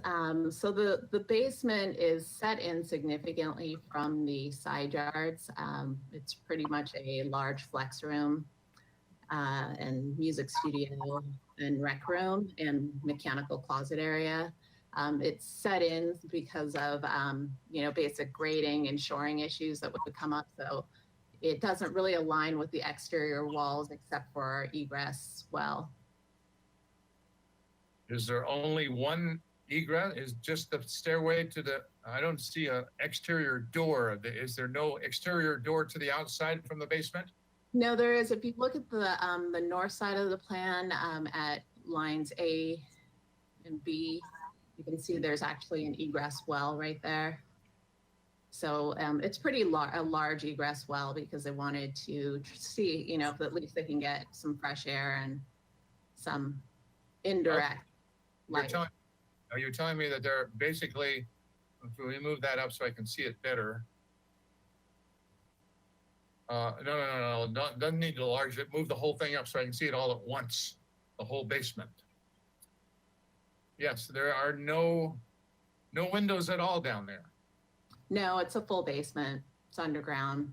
So the basement is set in significantly from the side yards. It's pretty much a large flex room and music studio and rec room and mechanical closet area. It's set in because of, basic grading and shoring issues that would come up. So it doesn't really align with the exterior walls except for our egress well. Is there only one egress? Is just the stairway to the, I don't see an exterior door. Is there no exterior door to the outside from the basement? No, there is. If you look at the north side of the plan at lines A and B, you can see there's actually an egress well right there. So it's pretty a large egress well because they wanted to see, if at least they can get some fresh air and some indirect light. Are you telling me that they're basically, if we move that up so I can see it better? No. Doesn't need to enlarge it. Move the whole thing up so I can see it all at once. The whole basement. Yes, there are no windows at all down there. No, it's a full basement. It's underground.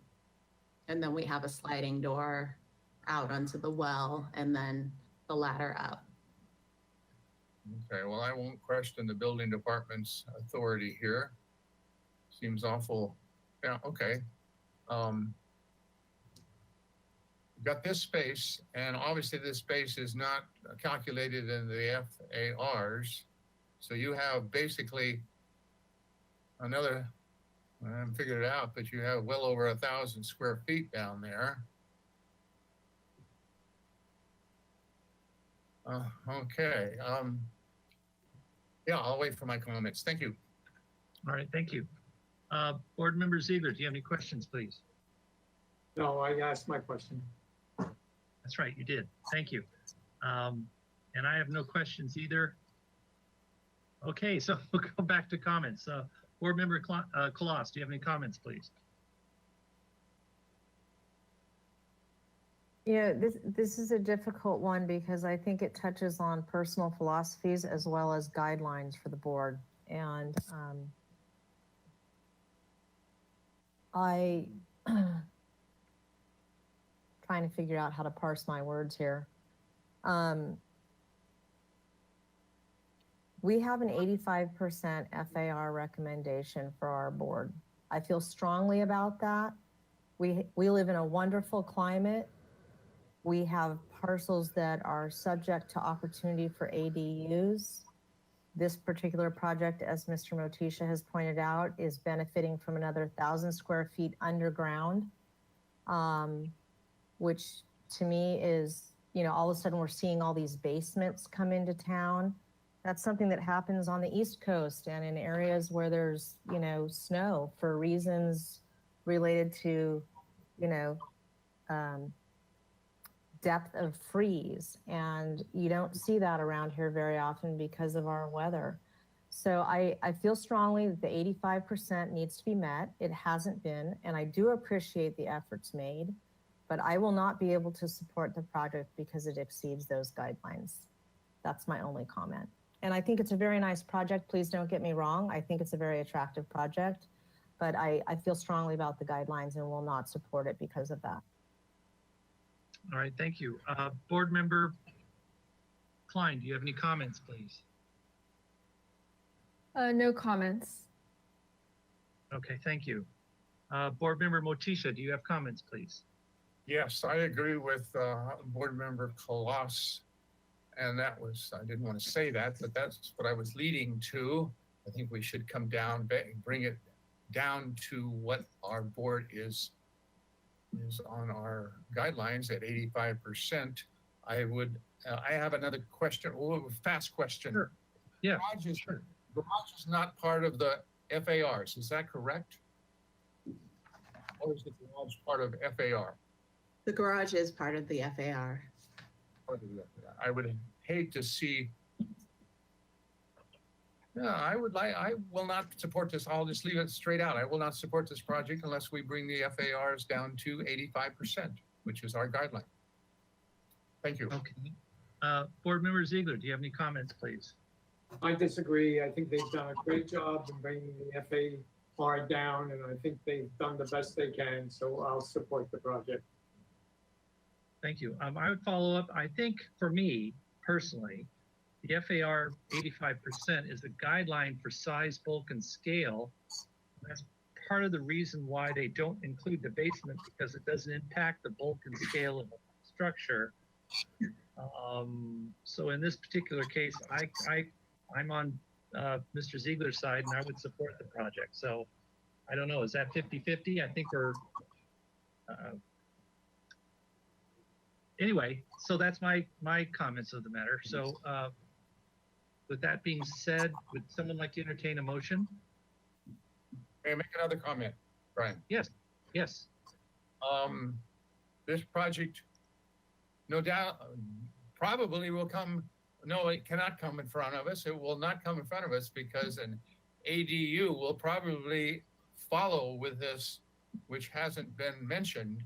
And then we have a sliding door out onto the well and then the ladder up. Okay, well, I won't question the building department's authority here. Seems awful. Yeah, okay. We've got this space, and obviously this space is not calculated in the FARs. So you have basically another, I haven't figured it out, but you have well over 1,000 square feet down there. Okay. Yeah, I'll wait for my comments. Thank you. All right, thank you. Board Member Ziegler, do you have any questions, please? No, I asked my question. That's right, you did. Thank you. And I have no questions either. Okay, so we'll go back to comments. Board Member Kloss, do you have any comments, please? Yeah, this is a difficult one because I think it touches on personal philosophies as well as guidelines for the board. And I trying to figure out how to parse my words here. We have an 85% FAR recommendation for our board. I feel strongly about that. We live in a wonderful climate. We have parcels that are subject to opportunity for ADUs. This particular project, as Mr. Motisha has pointed out, is benefiting from another 1,000 square feet underground, which to me is, all of a sudden we're seeing all these basements come into town. That's something that happens on the East Coast and in areas where there's, snow for reasons related to, depth of freeze. And you don't see that around here very often because of our weather. So I feel strongly that the 85% needs to be met. It hasn't been, and I do appreciate the efforts made, but I will not be able to support the project because it exceeds those guidelines. That's my only comment. And I think it's a very nice project. Please don't get me wrong. I think it's a very attractive project, but I feel strongly about the guidelines and will not support it because of that. All right, thank you. Board Member Klein, do you have any comments, please? No comments. Okay, thank you. Board Member Motisha, do you have comments, please? Yes, I agree with Board Member Kloss. And that was, I didn't want to say that, but that's what I was leading to. I think we should come down, bring it down to what our board is on our guidelines at 85%. I have another question, fast question. Sure. Yeah, Garage is not part of the FARs, is that correct? Or is the garage part of FAR? The garage is part of the FAR. I would hate to see. Yeah, I will not support this. I'll just leave it straight out. I will not support this project unless we bring the FARs down to 85%, which is our guideline. Thank you. Okay. Board Member Ziegler, do you have any comments, please? I disagree. I think they've done a great job in bringing the FAR down, and I think they've done the best they can, so I'll support the project. Thank you. I would follow up. I think for me personally, the FAR 85% is a guideline for size, bulk, and scale. That's part of the reason why they don't include the basement, because it doesn't impact the bulk and scale of the structure. So in this particular case, I'm on Mr. Ziegler's side, and I would support the project. So I don't know, is that 50-50? I think we're, anyway, so that's my comments of the matter. So with that being said, would someone like to entertain a motion? May I make another comment, Brian? Yes, yes. This project, no doubt, probably will come, no, it cannot come in front of us. It will not come in front of us because an ADU will probably follow with this, which hasn't been mentioned.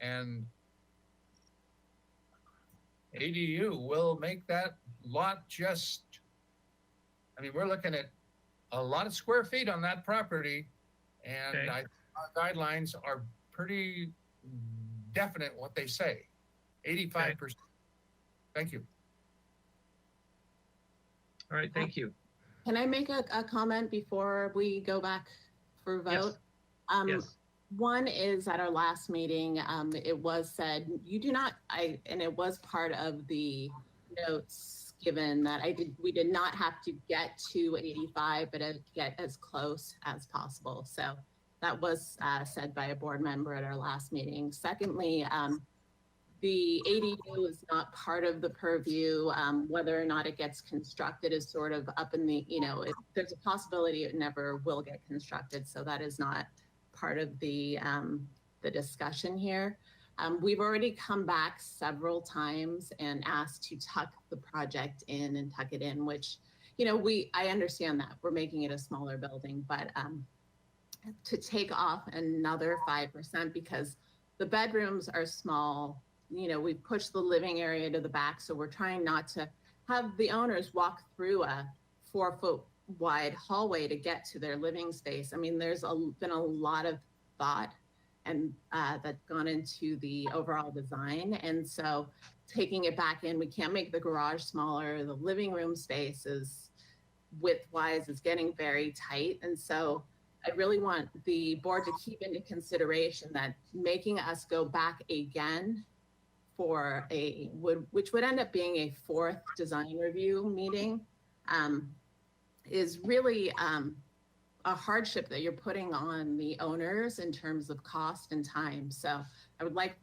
And ADU will make that lot just I mean, we're looking at a lot of square feet on that property, and Okay. our guidelines are pretty definite what they say. 85%. Thank you. All right, thank you. Can I make a comment before we go back for vote? Yes. One is at our last meeting, it was said, you do not, and it was part of the notes given that we did not have to get to 85, but get as close as possible. So that was said by a board member at our last meeting. Secondly, the ADU is not part of the purview. Whether or not it gets constructed is sort of up in the, there's a possibility it never will get constructed. So that is not part of the discussion here. We've already come back several times and asked to tuck the project in and tuck it in, which, I understand that we're making it a smaller building, but to take off another 5% because the bedrooms are small. We've pushed the living area to the back, so we're trying not to have the owners walk through a 4-foot wide hallway to get to their living space. I mean, there's been a lot of thought and that's gone into the overall design. And so taking it back in, we can't make the garage smaller. The living room space is width-wise is getting very tight. And so I really want the board to keep into consideration that making us go back again for which would end up being a 4th design review meeting, is really a hardship that you're putting on the owners in terms of cost and time. So I would like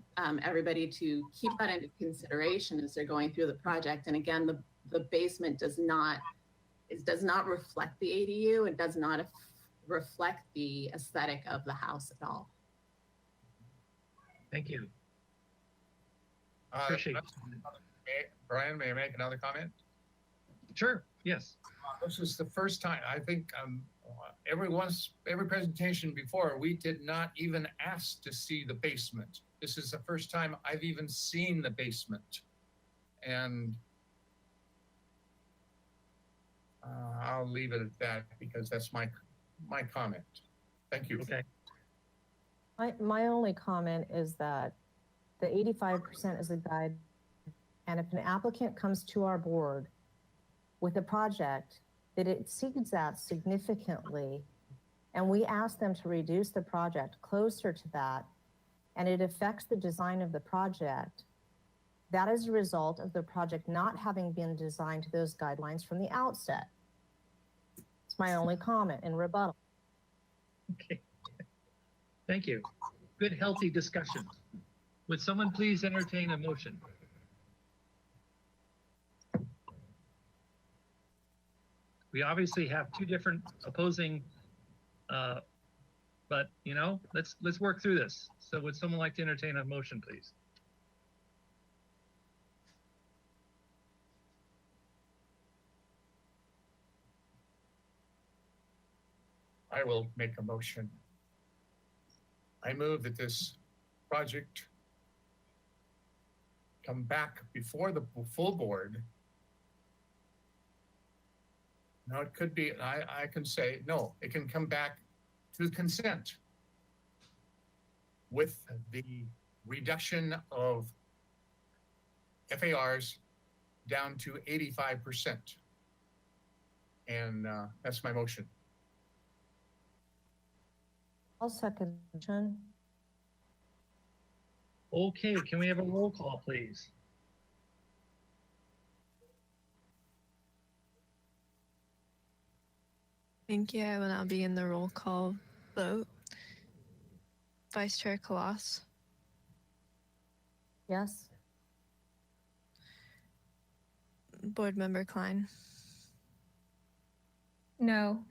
everybody to keep that into consideration as they're going through the project. And again, the basement does not reflect the ADU. It does not reflect the aesthetic of the house at all. Thank you. Appreciate it. Brian, may I make another comment? Sure, yes. This is the first time, I think, every presentation before, we did not even ask to see the basement. This is the first time I've even seen the basement. And I'll leave it at that because that's my comment. Thank you. Okay. My only comment is that the 85% is a guide. And if an applicant comes to our board with a project that exceeds that significantly, and we ask them to reduce the project closer to that, and it affects the design of the project, that is a result of the project not having been designed to those guidelines from the outset. It's my only comment in rebuttal. Okay. Thank you. Good, healthy discussion. Would someone please entertain a motion? We obviously have two different opposing, but let's work through this. So would someone like to entertain a motion, please? I will make a motion. I move that this project come back before the full board. Now it could be, I can say, no, it can come back to consent with the reduction of FARs down to 85%. And that's my motion. I'll second the motion. Okay, can we have a roll call, please? Thank you. I will now begin the roll call vote. Vice Chair Kalas, Yes? Board Member Klein, No.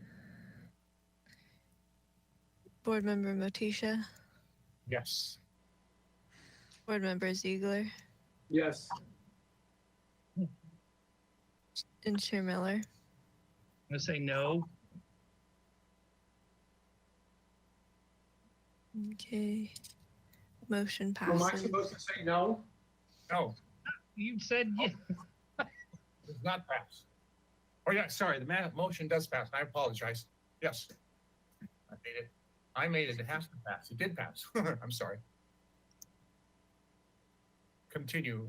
Board Member Motisha, Yes. Board Member Ziegler, Yes. and Chair Miller. I'm gonna say no. Okay. Motion Am I passes. supposed to say no? No, You said yes. it's not passed. Oh, yeah, sorry, the motion does pass. I apologize. Yes. I made it. It has to pass. It did pass. I'm sorry. Continue.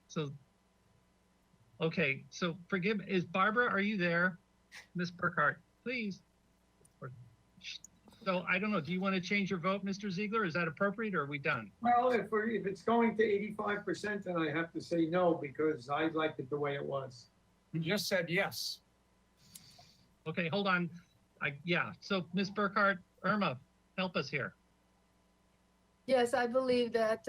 So, okay, so forgive, is Barbara, are you there? Ms. Burkhart, please. So I don't know, do you want to change your vote, Mr. Ziegler? Is that appropriate or are we done? Well, if it's going to 85%, then I have to say no, because I liked it the way it was. You just said yes. Okay, hold on. Yeah, so Ms. Burkhart, Irma, help us here. Yes, I believe that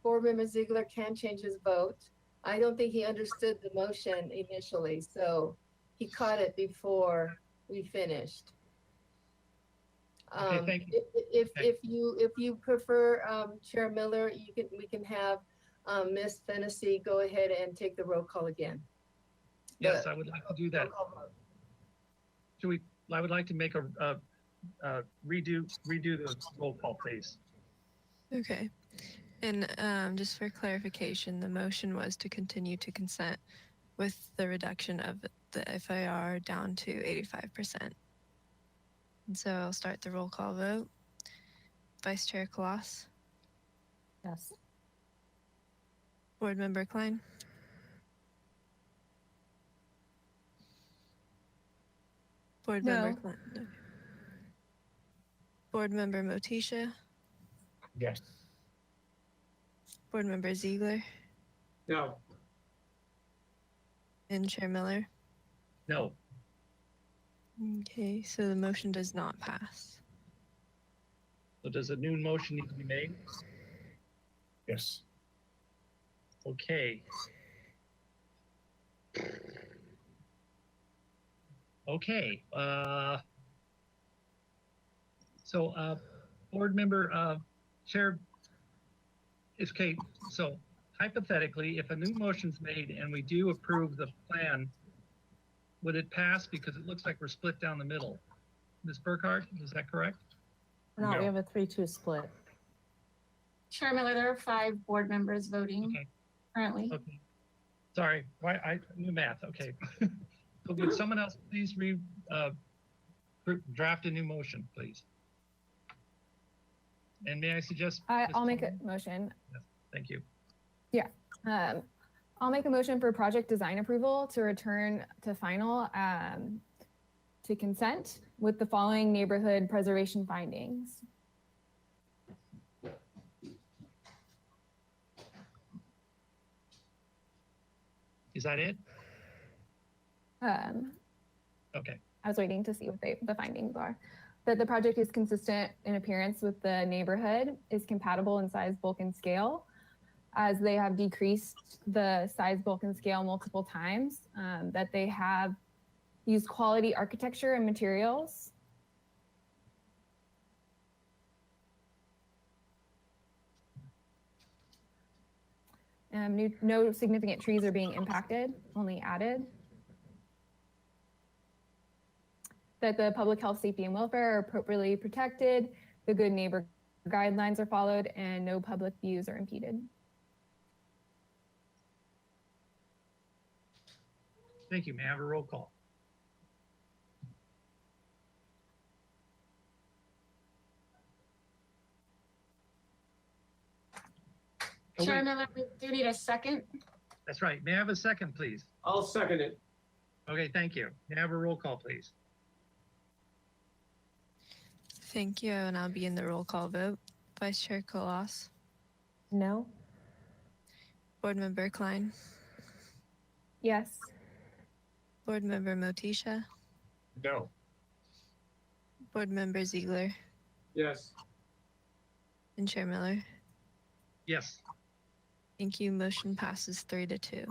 Board Member Ziegler can change his vote. I don't think he understood the motion initially, so he caught it before we finished. Okay, thank you. If you prefer, Chair Miller, we can have Ms. Fennessy go ahead and take the roll call again. Yes, I would like to do that. I would like to make a redo the roll call, please. Okay. And just for clarification, the motion was to continue to consent with the reduction of the FIR down to 85%. And so I'll start the roll call vote. Vice Chair Kalas, Yes. Board Member Klein, Board No. Member Klein, no. Board Member Motisha, Yes. Board Member Ziegler, No, and Chair Miller. No, Okay, so the motion does not pass. so does a new motion need to be made? Yes. Okay. Okay, Board Member, Chair, okay, so hypothetically, if a new motion's made and we do approve the plan, would it pass? Because it looks like we're split down the middle. Ms. Burkhart, is that correct? No, No. we have a 3-2 split. Chair Miller, there are 5 board members voting Okay. currently. Okay. Sorry, why, I knew math, okay. So would someone else please draft a new motion, please? And may I suggest? I'll make a motion. Thank you. I'll make a motion for project design approval to return to final to consent with the following neighborhood preservation findings. Is that it? Um, Okay, I was waiting to see what the findings are. That the project is consistent in appearance with the neighborhood, is compatible in size, bulk, and scale, as they have decreased the size, bulk, and scale multiple times, that they have used quality architecture and materials. No significant trees are being impacted, only added. That the public health, safety, and welfare are appropriately protected, the good neighbor guidelines are followed, and no public views are impeded. thank you. May I have a roll call? Oh, Chair wait, Miller, we do need a second. that's right. May I have a second, please? I'll second it. Okay, thank you. May I have a roll call, please? Thank you, and I'll begin the roll call vote. Vice Chair Kalas, No? Board Member Klein, Yes. Board Member Motisha, No. Board Member Ziegler, Yes. and Chair Miller. Yes. Thank you. Motion passes 3-2.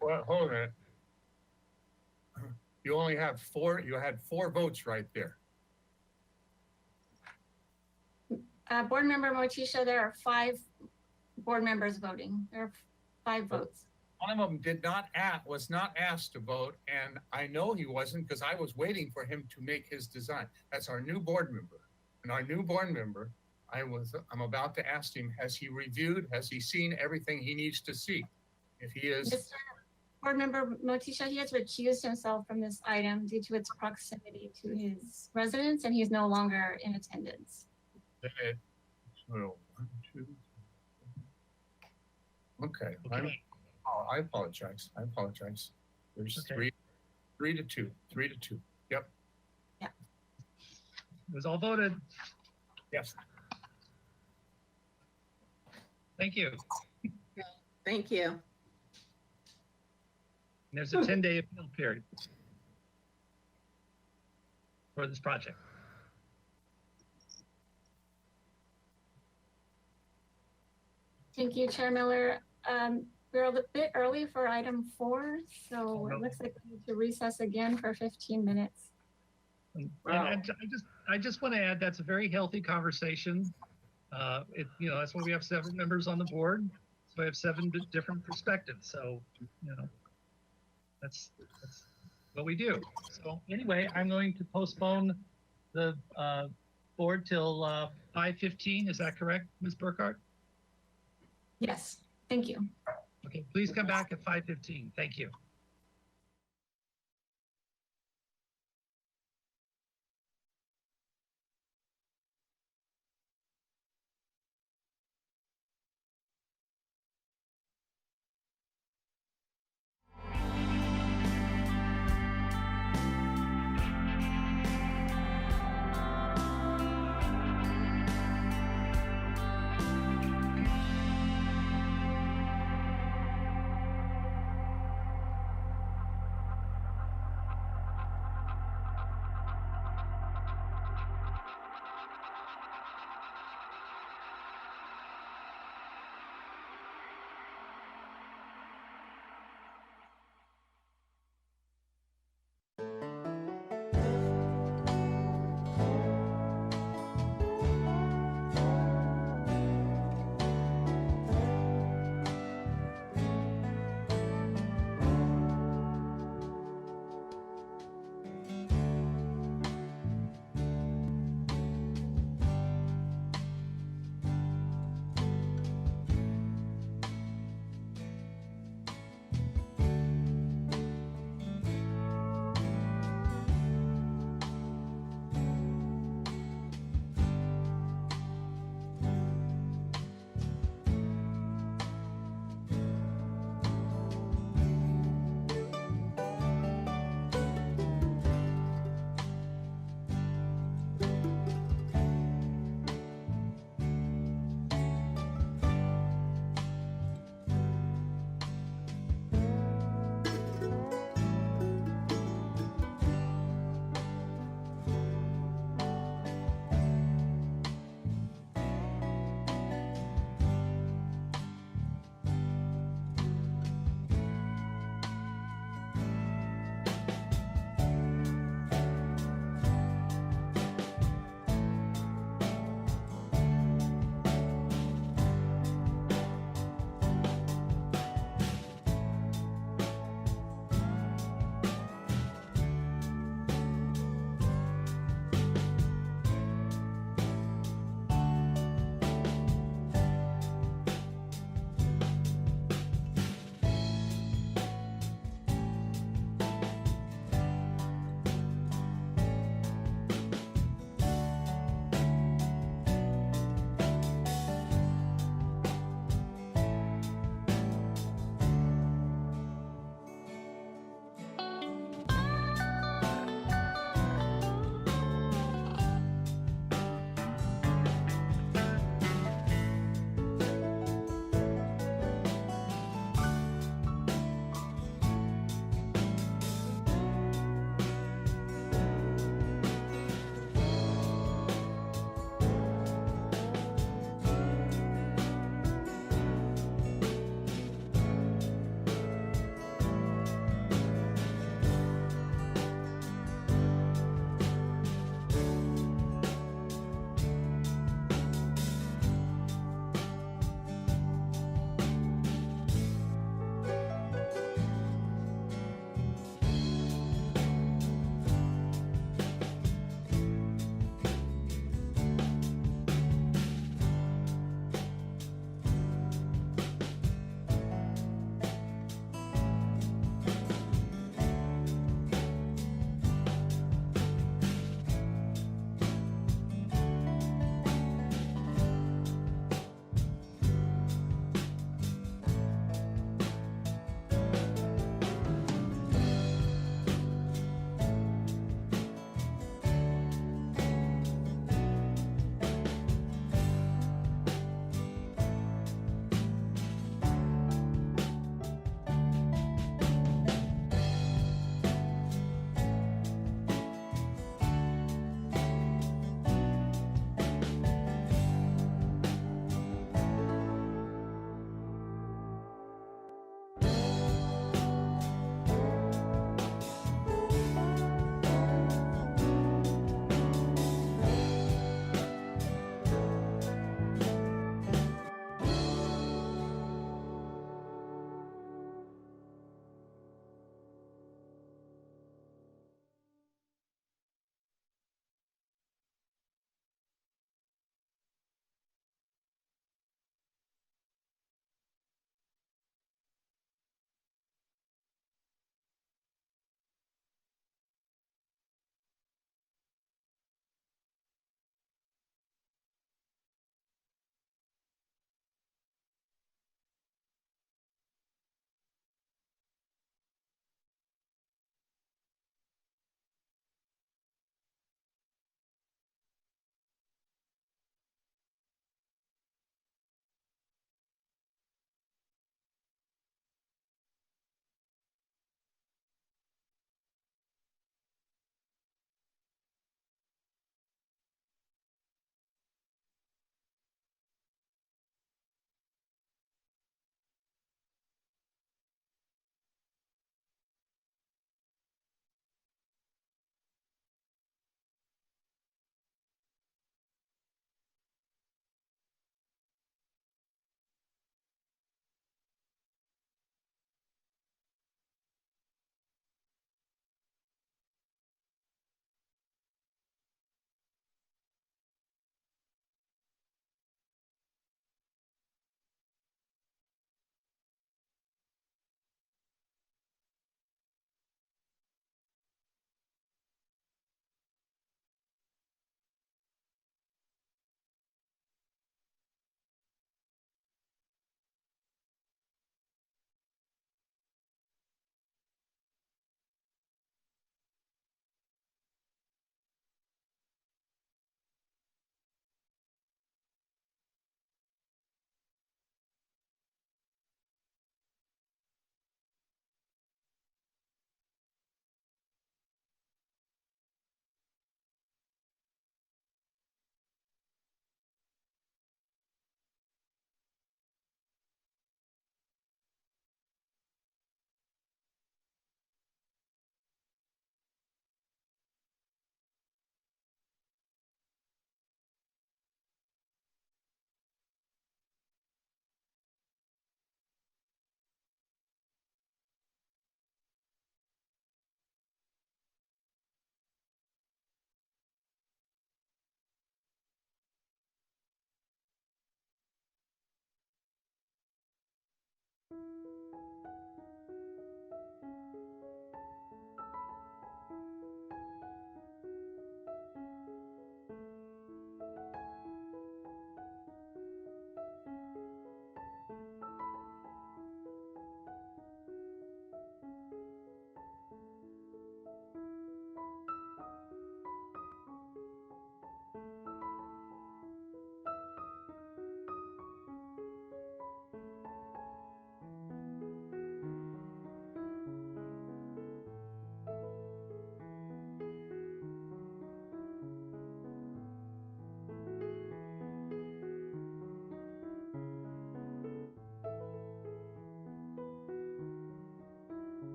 Well, hold a minute. You only have 4, you had 4 votes right there. Board Member Motisha, there are 5 board members voting. There are 5 votes. One of them was not asked to vote, and I know he wasn't because I was waiting for him to make his design. That's our new board member. And our new board member, I'm about to ask him, has he reviewed, has he seen everything he needs to see? If he is, Board Member Motisha, he has recused himself from this item due to its proximity to his residence, and he's no longer in attendance. Okay. So, 1, 2, 3. Okay. Okay. I apologize. There's Okay. 3 to 2. 3 to 2. Yep. It was all voted. Yes. Thank you. Thank you. And there's a 10-day appeal period for this project. Thank you, Chair Miller. We're a bit early for item 4, so it looks like we need to recess again for 15 minutes. And Wow. I just want to add that's a very healthy conversation. That's why we have 7 members on the board. So we have 7 different perspectives. So, that's what we do. So anyway, I'm going to postpone the board till 5:15. Is that correct, Ms. Burkhart? Yes, thank you. Okay, please come back at 5:15. Thank you.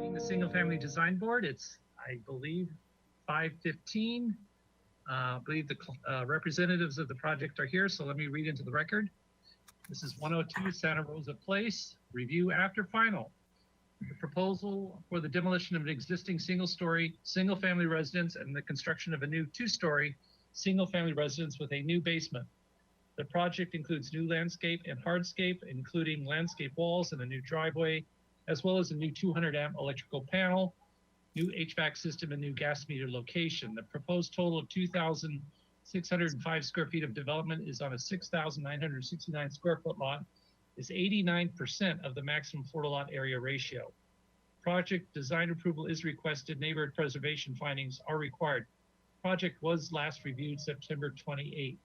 Being the Single Family Design Board, it's, I believe, 5:15. I believe the representatives of the project are here, so let me read into the record. This is 102 Santa Rosa Place, review after final. The proposal for the demolition of an existing single-story, single-family residence and the construction of a new two-story, single-family residence with a new basement. The project includes new landscape and hardscape, including landscape walls and a new driveway, as well as a new 200-amp electrical panel, new HVAC system, and new gas meter location. The proposed total of 2,605 square feet of development is on a 6,969 square foot lot, is 89% of the maximum floor to lot area ratio. Project design approval is requested. Neighborhood preservation findings are required. Project was last reviewed September 28th.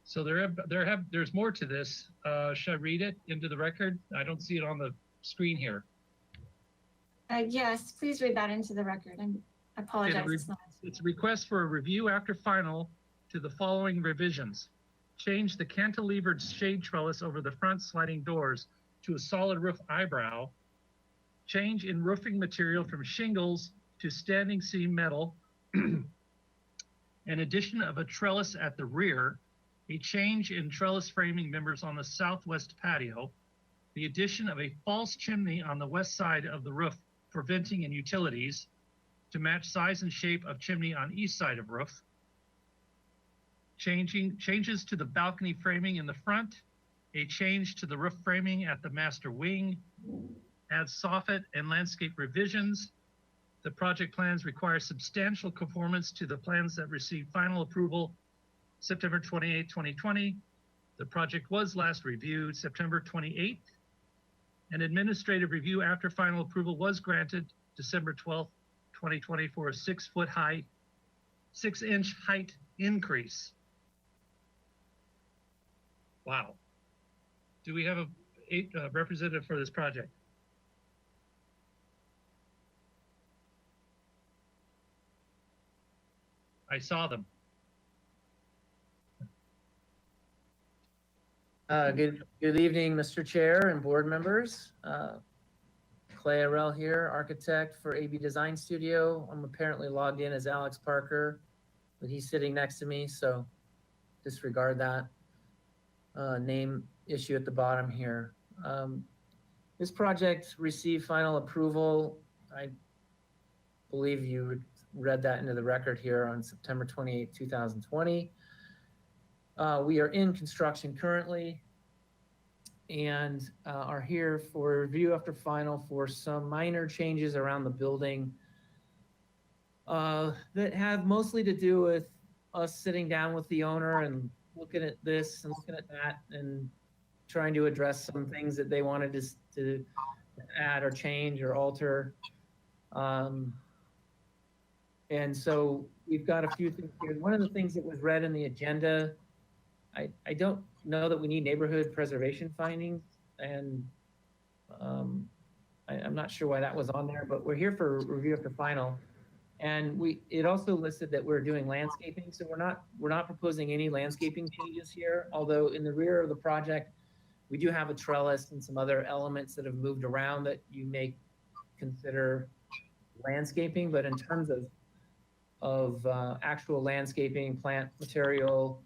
So there's more to this. Should I read it into the record? I don't see it on the screen here. Yes, please read that into the record. I apologize. It's a request for a review after final to the following revisions. Change the cantilevered shade trellis over the front sliding doors to a solid roof eyebrow. Change in roofing material from shingles to standing seam metal. An addition of a trellis at the rear. A change in trellis framing members on the southwest patio, the addition of a false chimney on the west side of the roof for venting and utilities to match size and shape of chimney on east side of roof, changes to the balcony framing in the front, a change to the roof framing at the master wing, adds soffit and landscape revisions. The project plans require substantial conformance to the plans that received final approval September 28, 2020. The project was last reviewed September 28th. An administrative review after final approval was granted December 12th, 2020 for a 6-inch height increase. Wow. Do we have a representative for this project? I saw them. Good evening, Mr. Chair and board members. Clay Arell here, architect for AB Design Studio. I'm apparently logged in as Alex Parker, but he's sitting next to me, so disregard that name issue at the bottom here. This project received final approval. I believe you read that into the record here on September 28, 2020. We are in construction currently and are here for review after final for some minor changes around the building that have mostly to do with us sitting down with the owner and looking at this and looking at that and trying to address some things that they wanted to add or change or alter. And so we've got a few things here. One of the things that was read in the agenda, I don't know that we need neighborhood preservation findings, and I'm not sure why that was on there, but we're here for review after final. And it also listed that we're doing landscaping, so we're not proposing any landscaping changes here, although in the rear of the project, we do have a trellis and some other elements that have moved around that you may consider landscaping, but in terms of actual landscaping, plant material,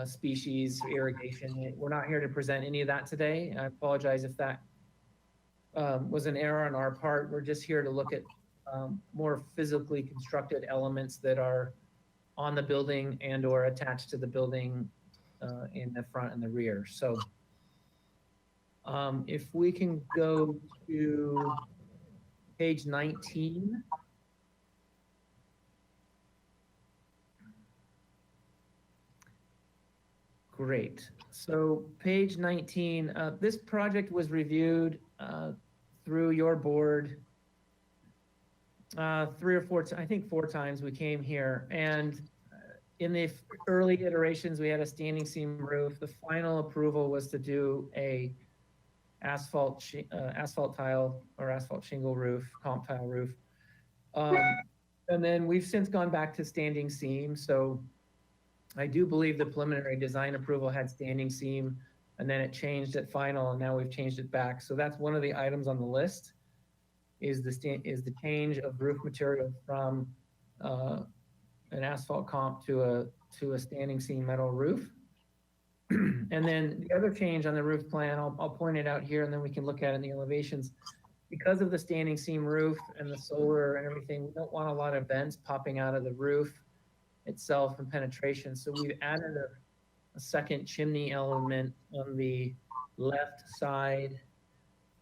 species, irrigation. We're not here to present any of that today. I apologize if that was an error on our part. We're just here to look at more physically constructed elements that are on the building and or attached to the building in the front and the rear. So if we can go to page 19. Great. So page 19, this project was reviewed through your board 3 or 4, I think 4 times we came here. And in the early iterations, we had a standing seam roof. The final approval was to do a asphalt tile or asphalt shingle roof, comp tile roof. And then we've since gone back to standing seam. So I do believe the preliminary design approval had standing seam, and then it changed at final, and now we've changed it back. So that's one of the items on the list, is the change of roof material from an asphalt comp to a standing seam metal roof. And then the other change on the roof plan, I'll point it out here, and then we can look at it in the elevations. Because of the standing seam roof and the solar and everything, we don't want a lot of vents popping out of the roof itself and penetration. So we've added a second chimney element on the left side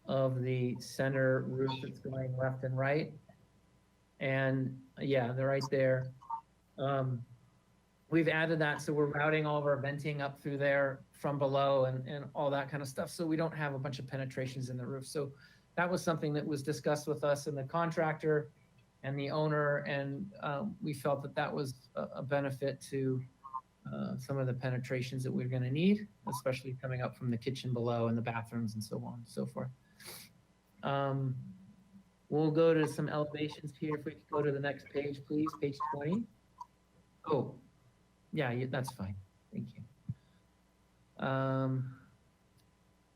of the center roof that's going left and right. And yeah, they're right there. We've added that, so we're routing all of our venting up through there from below and all that kind of stuff, so we don't have a bunch of penetrations in the roof. So that was something that was discussed with us and the contractor and the owner, and we felt that that was a benefit to some of the penetrations that we're going to need, especially coming up from the kitchen below and the bathrooms and so on and so forth. We'll go to some elevations here. If we could go to the next page, please, page 20. Oh, yeah, that's fine. Thank you.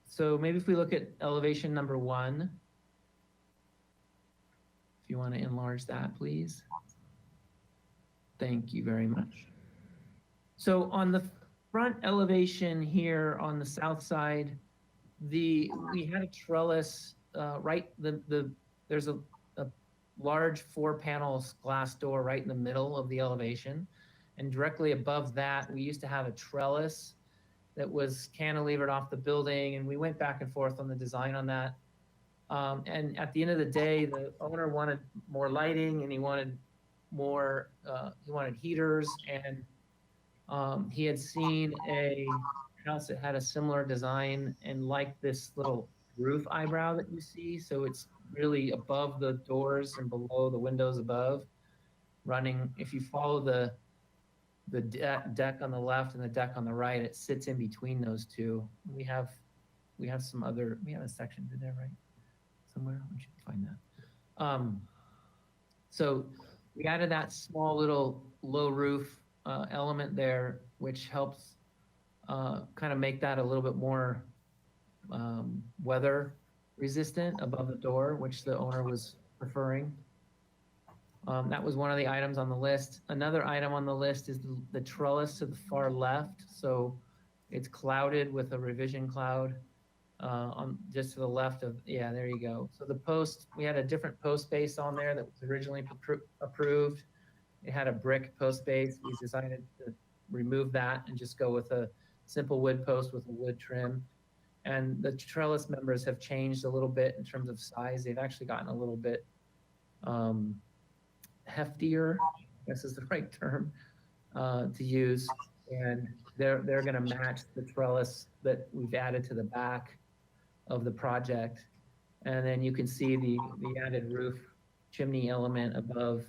So maybe if we look at elevation number 1, if you want to enlarge that, please. Thank you very much. So on the front elevation here on the south side, we had a trellis there's a large 4-panel glass door right in the middle of the elevation. And directly above that, we used to have a trellis that was cantilevered off the building, and we went back and forth on the design on that. And at the end of the day, the owner wanted more lighting, and he wanted more, he wanted heaters, and he had seen a house that had a similar design and liked this little roof eyebrow that you see. So it's really above the doors and below the windows above, running. If you follow the deck on the left and the deck on the right, it sits in between those two. We have a section in there, right? Somewhere, we should find that. So we added that small little low roof element there, which helps kind of make that a little bit more weather resistant above the door, which the owner was preferring. That was one of the items on the list. Another item on the list is the trellis to the far left. So it's clouded with a revision cloud on just to the left of, yeah, there you go. So the post, we had a different post base on there that was originally approved. It had a brick post base. We decided to remove that and just go with a simple wood post with a wood trim. And the trellis members have changed a little bit in terms of size. They've actually gotten a little bit heftier, I guess is the right term to use. And they're going to match the trellis that we've added to the back of the project. And then you can see the added roof chimney element above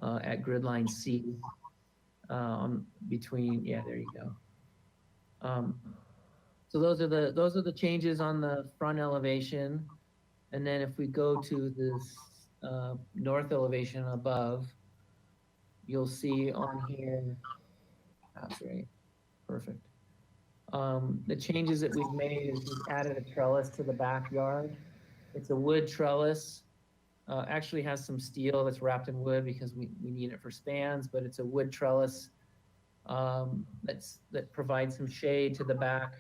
at grid line C between, yeah, there you go. So those are the changes on the front elevation. And then if we go to this north elevation above, you'll see on here, that's right, perfect. The changes that we've made is we've added a trellis to the backyard. It's a wood trellis. Actually has some steel that's wrapped in wood because we need it for spans, but it's a wood trellis that provides some shade to the back,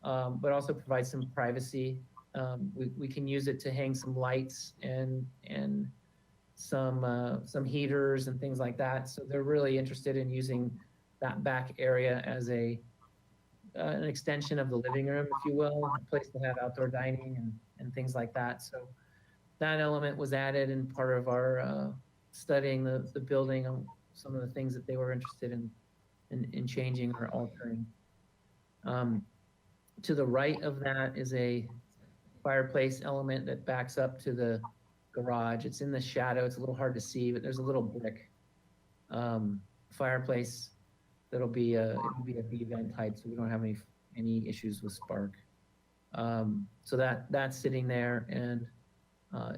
but also provides some privacy. We can use it to hang some lights and some heaters and things like that. So they're really interested in using that back area as an extension of the living room, if you will, a place to have outdoor dining and things like that. So that element was added in part of our studying the building on some of the things that they were interested in changing or altering. To the right of that is a fireplace element that backs up to the garage. It's in the shadow. It's a little hard to see, but there's a little brick fireplace that'll be it'll be a B-vent type, so we don't have any issues with spark. So that's sitting there, and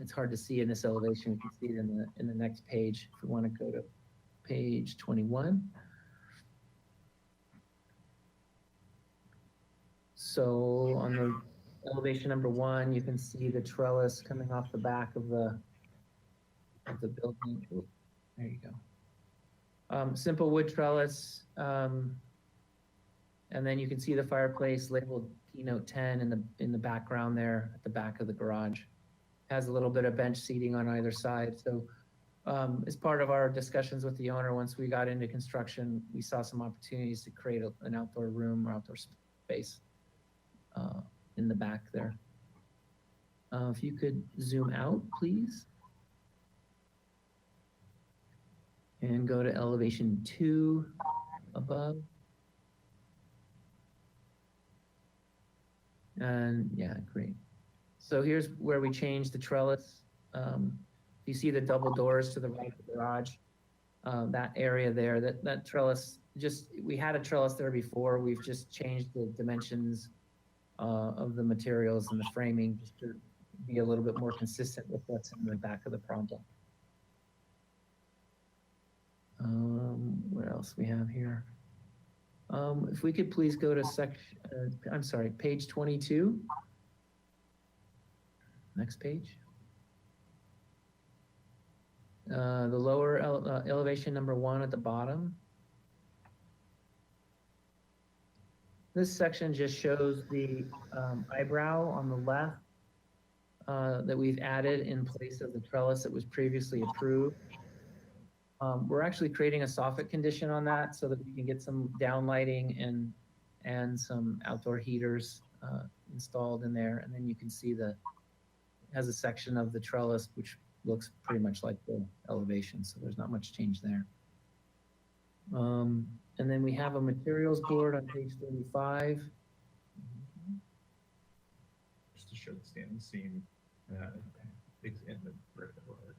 It's hard to see in this elevation. We can see it in the next page. If we want to go to page 21. So on the elevation number 1, you can see the trellis coming off the back of the building. Ooh, there you go. Simple wood trellis. And then you can see the fireplace labeled Keynote 10 in the background there at the back of the garage. Has a little bit of bench seating on either side. So as part of our discussions with the owner, once we got into construction, we saw some opportunities to create an outdoor room or outdoor space in the back there. If you could zoom out, please. And go to elevation 2 above. And yeah, great. So here's where we changed the trellis. You see the double doors to the right of the garage, that area there, that trellis, we had a trellis there before. We've just changed the dimensions of the materials and the framing just to be a little bit more consistent with what's in the back of the project. What else we have here? If we could please go to page 22. Next page. The lower elevation number 1 at the bottom. This section just shows the eyebrow on the left that we've added in place of the trellis that was previously approved. We're actually creating a soffit condition on that so that we can get some downlighting and some outdoor heaters installed in there. And then you can see it has a section of the trellis which looks pretty much like the elevation, so there's not much change there. And then we have a materials board on page 35. Just to show the standing seam in the brick that we're using.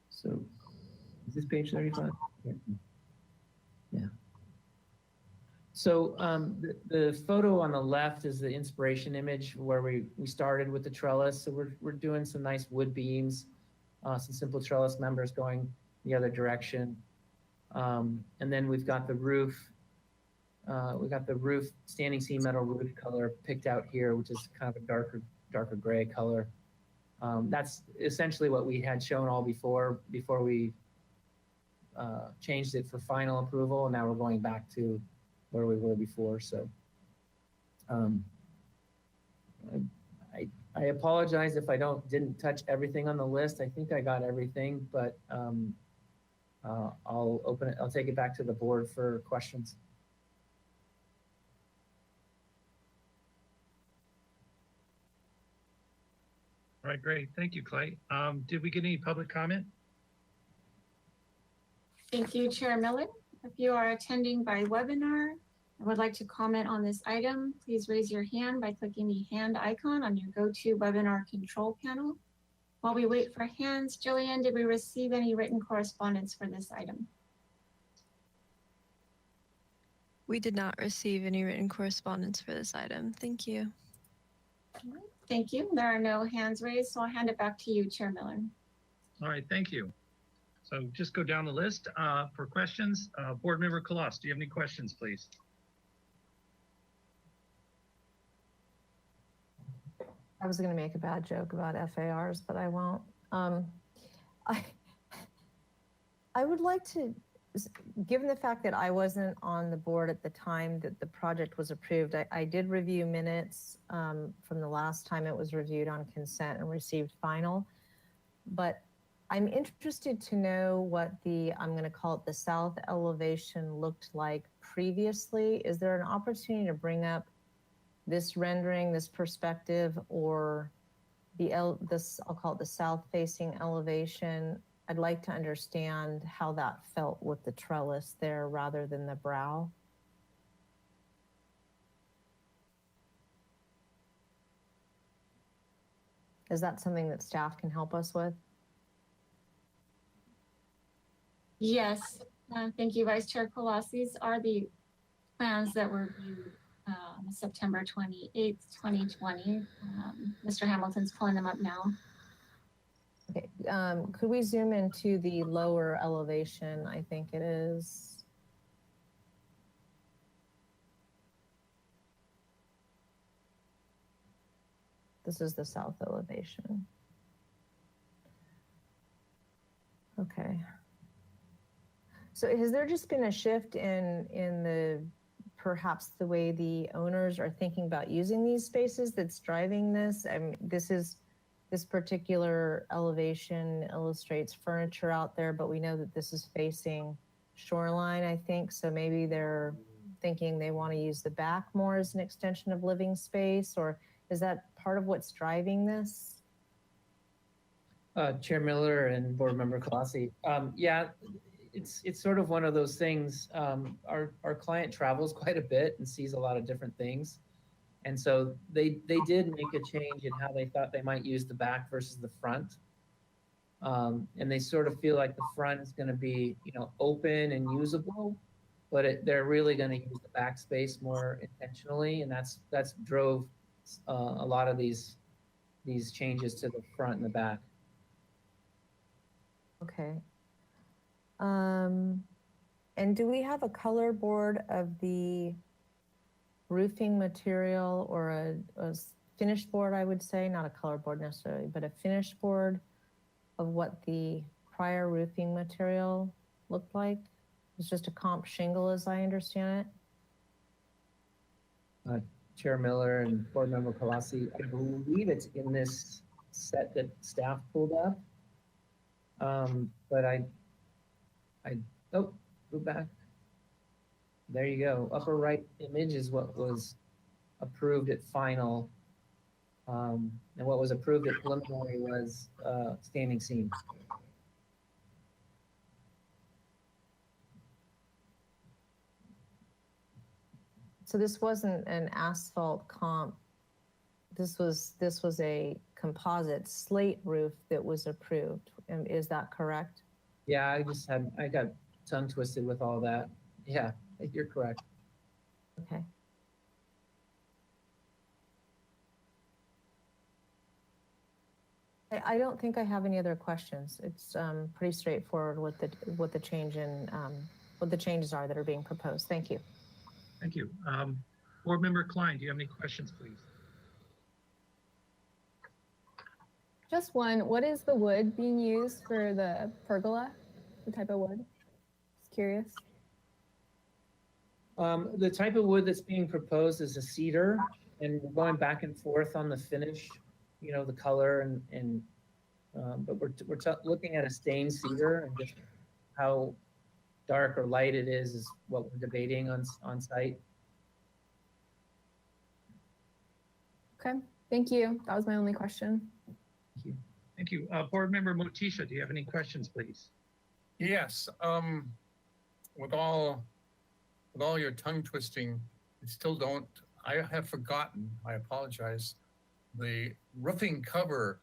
So is this page 35? Yeah. So the photo on the left is the inspiration image where we started with the trellis. So we're doing some nice wood beams, some simple trellis members going the other direction. And then we've got the roof. Standing seam metal roof color picked out here, which is kind of a darker gray color. That's essentially what we had shown all before we changed it for final approval. And now we're going back to where we were before. So I apologize if I didn't touch everything on the list. I think I got everything, but I'll take it back to the board for questions. All right, great. Thank you, Clay. Did we get any public comment? Thank you, Chair Miller. If you are attending by webinar and would like to comment on this item, please raise your hand by clicking the hand icon on your GoToWebinar control panel. While we wait for hands, Jillian, did we receive any written correspondence for this item? We did not receive any written correspondence for this item. Thank you. All right, thank you. There are no hands raised, so I'll hand it back to you, Chair Miller. All right, thank you. So just go down the list for questions. Board Member Kalas, do you have any questions, please? I was going to make a bad joke about FARs, but I won't. I would like to, given the fact that I wasn't on the board at the time that the project was approved, I did review minutes from the last time it was reviewed on consent and received final. But I'm interested to know what I'm going to call it the south elevation looked like previously. Is there an opportunity to bring up this rendering, this perspective, or I'll call it the south facing elevation? I'd like to understand how that felt with the trellis there rather than the brow. Is that something that staff can help us with? Yes, thank you, Vice Chair Kalas. These are the plans that were viewed September 28th, 2020. Mr. Hamilton's pulling them up now. Okay, could we zoom into the lower elevation? I think it is. This is the south elevation. Okay. So has there just been a shift in the perhaps the way the owners are thinking about using these spaces that's driving this? I mean, this particular elevation illustrates furniture out there, but we know that this is facing shoreline, I think. So maybe they're thinking they want to use the back more as an extension of living space, or is that part of what's driving this? Chair Miller and Board Member Colossi. Yeah, it's sort of one of those things. Our client travels quite a bit and sees a lot of different things. And so they did make a change in how they thought they might use the back versus the front. And they sort of feel like the front is going to be, open and usable, but they're really going to use the back space more intentionally. And that's drove a lot of these changes to the front and the back. Okay. And do we have a color board of the roofing material, or a finished board, I would say, not a color board necessarily, but a finished board of what the prior roofing material looked like? It's just a comp shingle, as I understand it. Chair Miller and Board Member Colossi, I believe it's in this set that staff pulled up. But oh, go back. There you go. Upper right image is what was approved at final. And what was approved at preliminary was standing seam. So this wasn't an asphalt comp. This was a composite slate roof that was approved. Is that correct? Yeah, I got tongue twisted with all that. Yeah, you're correct. Okay. I don't think I have any other questions. It's pretty straightforward what the changes are that are being proposed. Thank you. Thank you. Board Member Klein, do you have any questions, please? Just one. What is the wood being used for the pergola? The type of wood? Just curious. The type of wood that's being proposed is a cedar, and we're going back and forth on the finish, the color but we're looking at a stained cedar, and just how dark or light it is what we're debating on site. Okay, thank you. That was my only question. Thank you. Thank you. Board Member Motisha, do you have any questions, please? Yes, with all your tongue twisting, I have forgotten, I apologize, the roofing cover.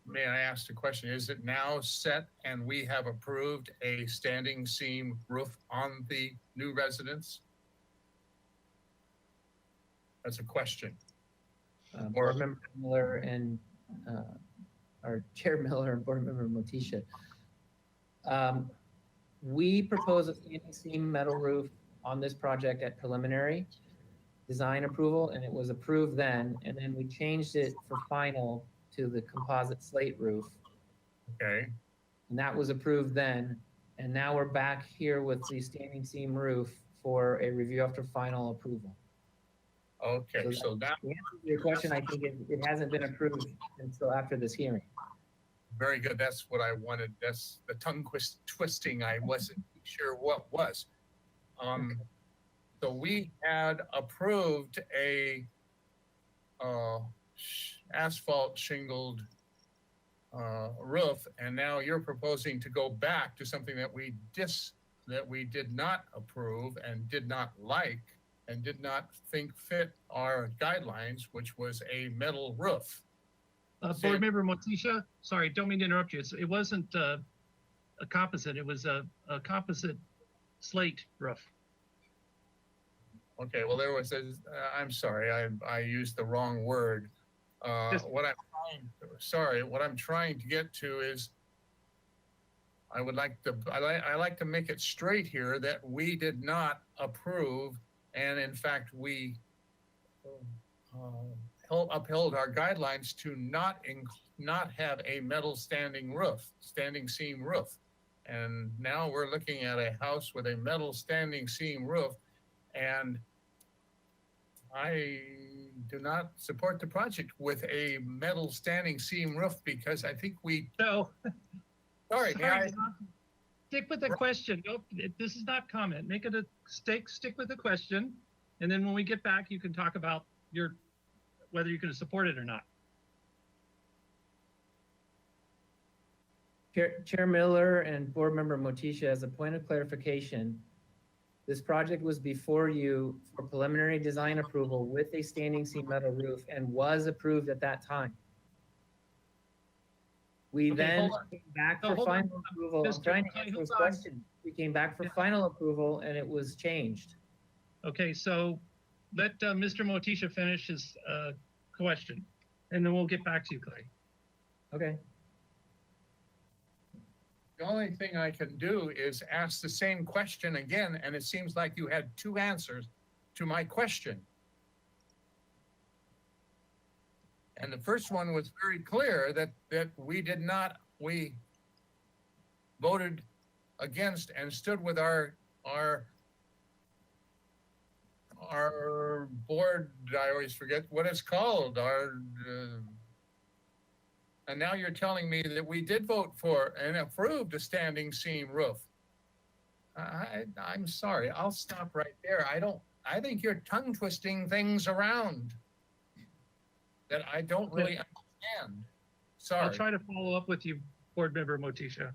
May I ask the question, is it now set and we have approved a standing seam roof on the new residence? That's a question. Board Member Miller and our Chair Miller and Board Member Motisha. We propose a standing seam metal roof on this project at preliminary design approval, and it was approved then, and then we changed it for final to the composite slate roof. Okay. And that was approved then, and now we're back here with the standing seam roof for a review after final approval. Okay, so now the answer to your question, I think it hasn't been approved until after this hearing. very good. That's what I wanted. That's the tongue twisting. I wasn't sure what was. So we had approved a asphalt shingled roof, and now you're proposing to go back to something that we did not approve and did not like and did not think fit our guidelines, which was a metal roof. Board Member Motisha, sorry, don't mean to interrupt you. It wasn't a composite. It was a composite slate roof. Okay, well, there was I'm sorry, I used the wrong word. What I'm trying to get to is, I like to make it straight here that we did not approve, and in fact, we upheld our guidelines to not have a metal standing seam roof. And now we're looking at a house with a metal standing seam roof, and I do not support the project with a metal standing seam roof because I think So, sorry, may I? stick with the question. This is not comment. Make it a stick with the question. And then when we get back, you can talk about whether you can support it or not. Chair Miller and Board Member Motisha, as a point of clarification, this project was before you for preliminary design approval with a standing seam metal roof and was approved at that time. We Okay, then hold on. came back No, for hold on. final approval. I'm Mr. trying to Okay, answer hold his on. question. We came back for final approval and it was changed. Okay, so let Mr. Motisha finish his question, and then we'll get back to you, Clay. Okay. The only thing I can do is ask the same question again, and it seems like you had two answers to my question. And the first one was very clear that we voted against and stood with our board, I always forget what it's called, and now you're telling me that we did vote for and approved a standing seam roof. I'm sorry, I'll stop right there. I think you're tongue twisting things around that I don't really understand. Sorry. I'll try to follow up with you, Board Member Motisha.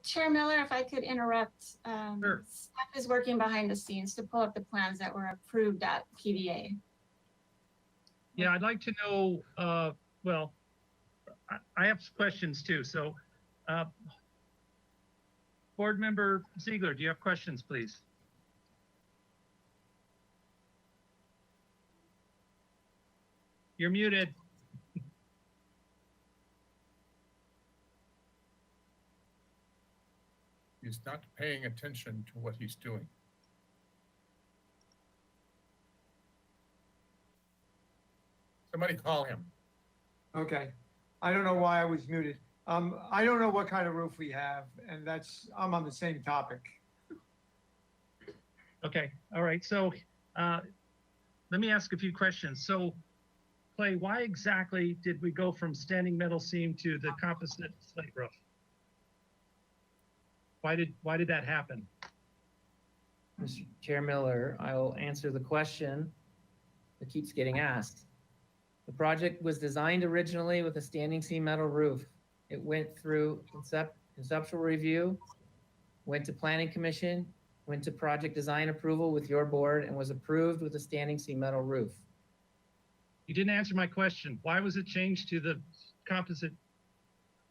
Chair Miller, if I could interrupt, Sure. staff is working behind the scenes to pull up the plans that were approved at PDA. Yeah, I'd like to know, well, I have questions too. So, Board Member Ziegler, do you have questions, please? You're muted. He's not paying attention to what he's doing. Somebody call him. Okay. I don't know why I was muted. I don't know what kind of roof we have, and I'm on the same topic. Okay, all right. So let me ask a few questions. So, Clay, why exactly did we go from standing metal seam to the composite slate roof? Why did that happen? Mr. Chair Miller, I will answer the question that keeps getting asked. The project was designed originally with a standing seam metal roof. It went through conceptual review, went to planning commission, went to project design approval with your board, and was approved with a standing seam metal roof. You didn't answer my question. Why was it changed to the composite?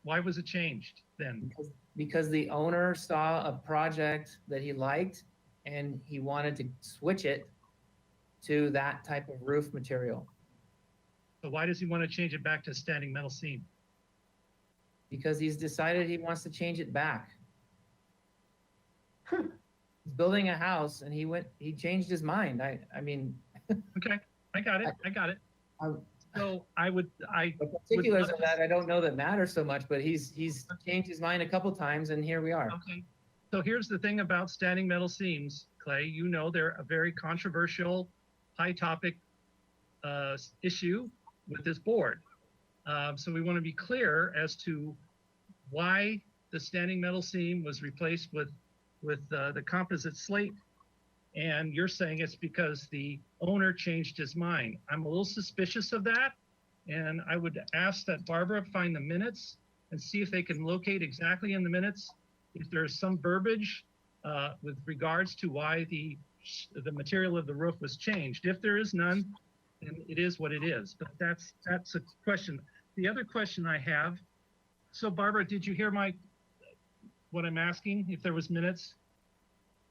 Why was it changed then? Because the owner saw a project that he liked and he wanted to switch it to that type of roof material. So why does he want to change it back to standing metal seam? Because he's decided he wants to change it back. He's building a house and he changed his mind. I mean. Okay, I got it. So the particulars of that I don't know that matter so much, but he's changed his mind a couple times and here we are. Okay. So here's the thing about standing metal seams, Clay. You know they're a very controversial, high topic issue with this board. So we want to be clear as to why the standing metal seam was replaced with the composite slate. And you're saying it's because the owner changed his mind. I'm a little suspicious of that. And I would ask that Barbara find the minutes and see if they can locate exactly in the minutes if there's some verbiage with regards to why the material of the roof was changed. If there is none, then it is what it is. But that's a question. The other question I have, so Barbara, did you hear what I'm asking? If there was minutes?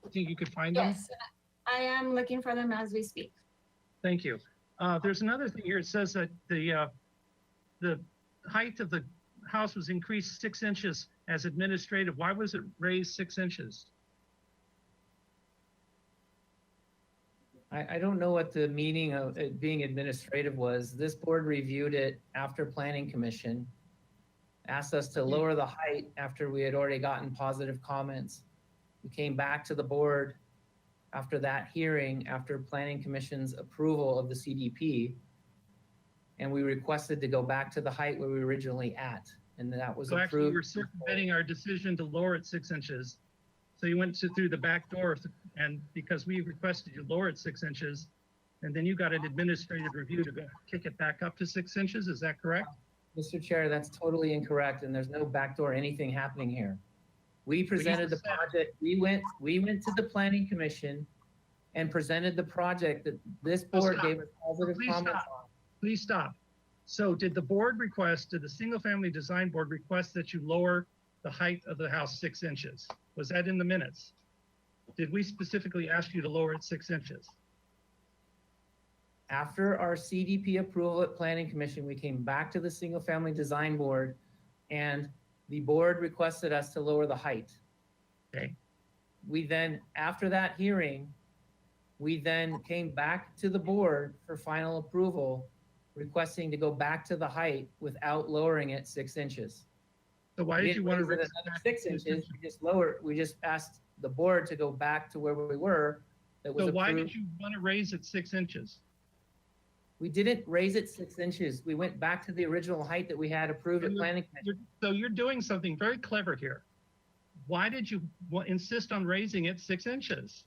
Do you think you could find them? Yes, I am looking for them as we speak. Thank you. There's another thing here. It says that the height of the house was increased 6 inches as administrative. Why was it raised 6 inches? I don't know what the meaning of it being administrative was. This board reviewed it after planning commission, asked us to lower the height after we had already gotten positive comments. We came back to the board after that hearing, after planning commission's approval of the CDP, and we requested to go back to the height where we were originally at, and that was So actually, approved. you're circumventing our decision to lower it 6 inches. So you went through the back door, and because we requested you lower it 6 inches, and then you got an administrative review to kick it back up to 6 inches. Is that correct? Mr. Chair, that's totally incorrect, and there's no backdoor anything happening here. We presented the project, we went to the planning commission and presented the project that this board stop. gave us positive Please comments stop. on. Please stop. So did the single family design board request that you lower the height of the house 6 inches? Was that in the minutes? Did we specifically ask you to lower it 6 inches? After our CDP approval at planning commission, we came back to the single family design board and the board requested us to lower the height. Okay. We then, after that hearing, we then came back to the board for final approval, requesting to go back to the height without lowering it 6 inches. So why did you want to raise raise it another 6 inches? We just asked the board to go back to where we were. That was So why approved. did you want to raise it 6 inches? We didn't raise it 6 inches. We went back to the original height that we had approved at planning commission. So you're doing something very clever here. Why did you insist on raising it 6 inches?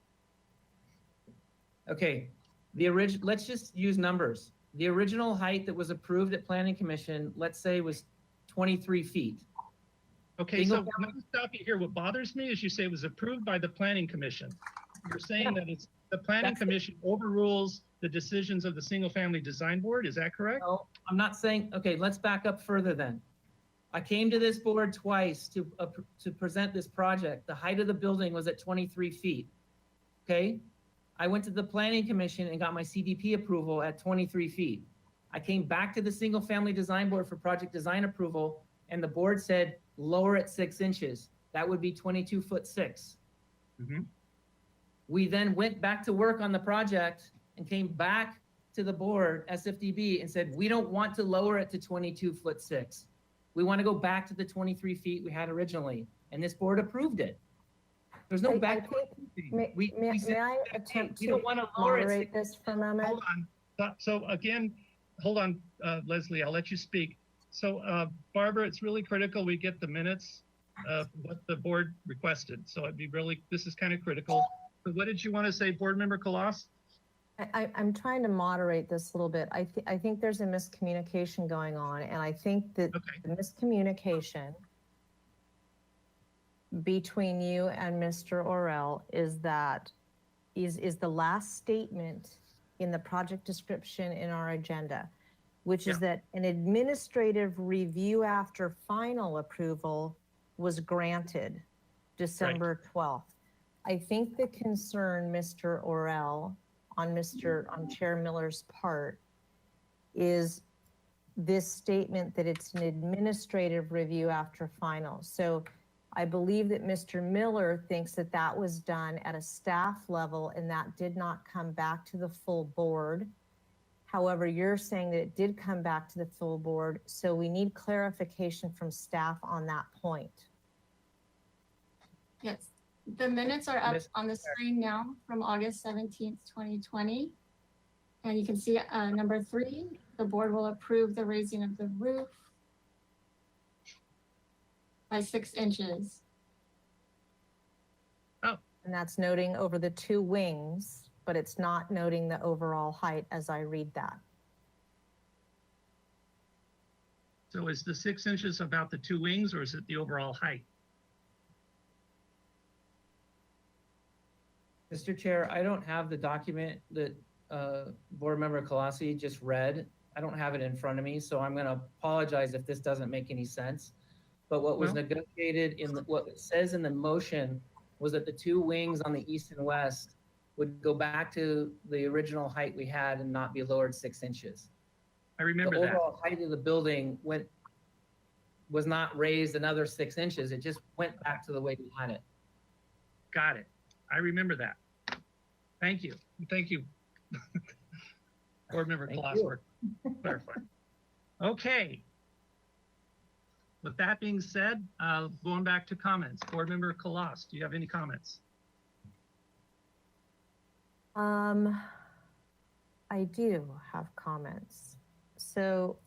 Okay, let's just use numbers. The original height that was approved at planning commission, let's say, was 23 feet. Okay, so let me stop you here. What bothers me is you say it was approved by the planning commission. You're saying that it's the planning commission overrules the decisions of the single family design board. Is that correct? No, I'm not saying, okay, let's back up further then. I came to this board twice to present this project. The height of the building was at 23 feet. Okay? I went to the planning commission and got my CDP approval at 23 feet. I came back to the single family design board for project design approval, and the board said, lower it 6 inches. That would be 22'6". We then went back to work on the project and came back to the board, SFDB, and said, we don't want to lower it to 22'6". We want to go back to the 23 feet we had originally, and this board approved it. There's no back. May I attempt we to don't want to lower it moderate this for a moment? Hold on. So again, hold on, Leslie, I'll let you speak. So Barbara, it's really critical we get the minutes of what the board requested. So it'd be really, this is kind of critical. So what did you want to say, Board Member Kalas? I'm trying to moderate this a little bit. I think there's a miscommunication going on, and I think that the miscommunication between you and Mr. Orell is that is the last statement in the project description in our agenda, which is that an administrative review after final approval was granted December 12th. I think the concern, Mr. Orell, on Chair Miller's part, is this statement that it's an administrative review after final. So I believe that Mr. Miller thinks that that was done at a staff level and that did not come back to the full board. However, you're saying that it did come back to the full board, so we need clarification from staff on that point. Yes, the minutes are up on the screen now from August 17th, 2020. And you can see number 3, the board will approve the raising of the roof by 6 inches. Oh. And that's noting over the 2 wings, but it's not noting the overall height as I read that. So is the 6 inches about the 2 wings, or is it the overall height? Mr. Chair, I don't have the document that Board Member Colossi just read. I don't have it in front of me, so I'm going to apologize if this doesn't make any sense. But what was negotiated what it says in the motion was that the 2 wings on the east and west would go back to the original height we had and not be lowered 6 inches. I remember The that. overall height of the building was not raised another 6 inches. It just went back to the way we had it. Got it. I remember that. Thank you. Thank you. Board Member Thank Claus you. for clarifying. Okay. With that being said, going back to comments, Board Member Kalas, do you have any comments? I do have comments. So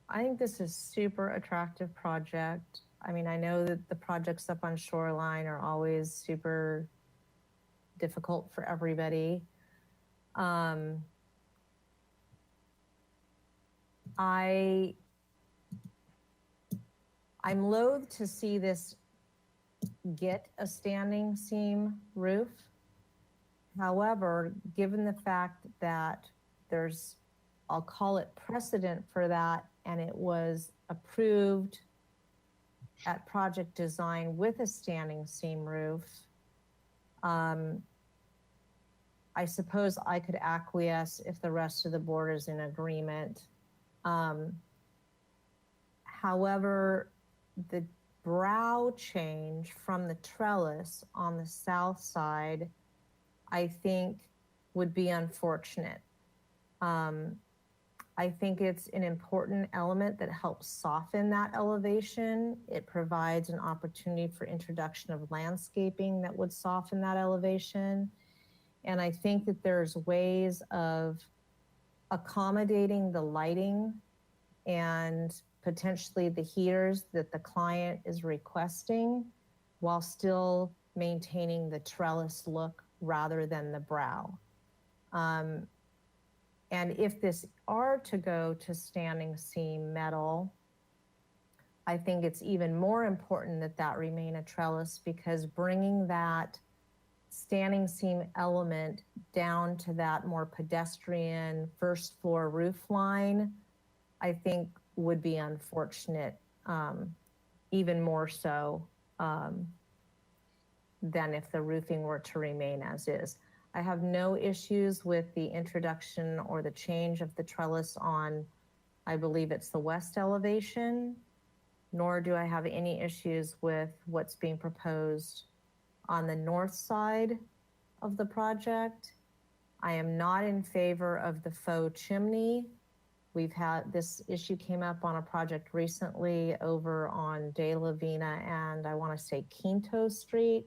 I think this is super attractive project. I mean, I know that the projects up on Shoreline are always super difficult for everybody. I'm loath to see this get a standing seam roof. However, given the fact that there's, I'll call it precedent for that, and it was approved at project design with a standing seam roof, I suppose I could acquiesce if the rest of the board is in agreement. However, the brow change from the trellis on the south side, I think would be unfortunate. I think it's an important element that helps soften that elevation. It provides an opportunity for introduction of landscaping that would soften that elevation. And I think that there's ways of accommodating the lighting and potentially the heaters that the client is requesting while still maintaining the trellis look rather than the brow. And if this are to go to standing seam metal, I think it's even more important that that remain a trellis, because bringing that standing seam element down to that more pedestrian first floor roof line, I think would be unfortunate, even more so than if the roofing were to remain as is. I have no issues with the introduction or the change of the trellis on, I believe it's the west elevation, nor do I have any issues with what's being proposed on the north side of the project. I am not in favor of the faux chimney. We've had, this issue came up on a project recently over on De La Vina and I want to say Quinto Street.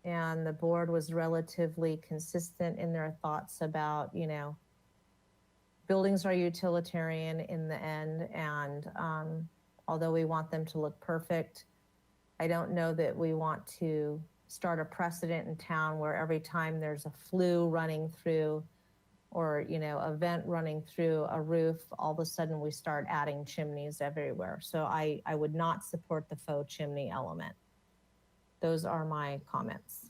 And the board was relatively consistent in their thoughts about, you know, buildings are utilitarian in the end. And although we want them to look perfect, I don't know that we want to start a precedent in town where every time there's a flue running through or, you know, a vent running through a roof, all of a sudden we start adding chimneys everywhere. So I would not support the faux chimney element. Those are my comments.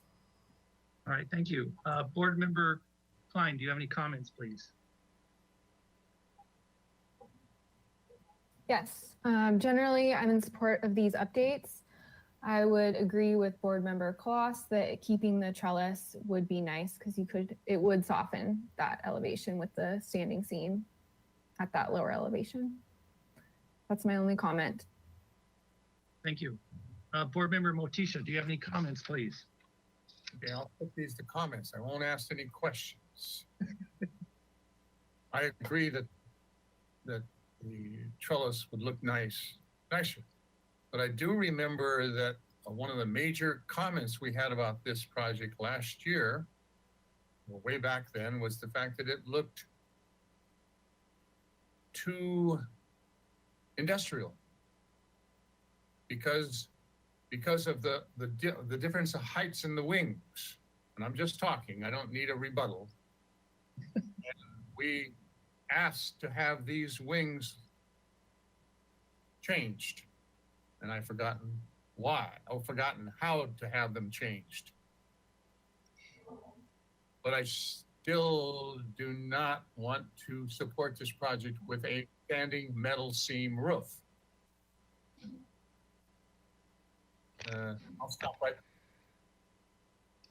All right, thank you. Board Member Klein, do you have any comments, please? Yes, generally I'm in support of these updates. I would agree with Board Member Kloss that keeping the trellis would be nice because it would soften that elevation with the standing seam at that lower elevation. That's my only comment. Thank you. Board Member Motisha, do you have any comments, please? Okay, I'll put these to comments. I won't ask any questions. I agree that the trellis would look nicer. But I do remember that one of the major comments we had about this project last year, well, way back then, was the fact that it looked too industrial because of the difference of heights in the wings. And I'm just talking, I don't need a rebuttal. And we asked to have these wings changed. And I've forgotten why. I've forgotten how to have them changed. But I still do not want to support this project with a standing metal seam roof. I'll stop right.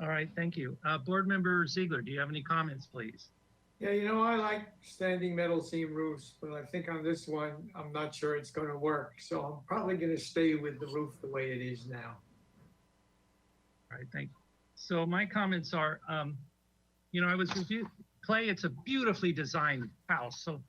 All right, thank you. Board Member Ziegler, do you have any comments, please? Yeah, you know, I like standing metal seam roofs, but I think on this one, I'm not sure it's gonna work. So I'm probably gonna stay with the roof the way it is now. All right, thank you. So my comments are, you know, I was reviewing, Clay, it's a beautifully designed house, so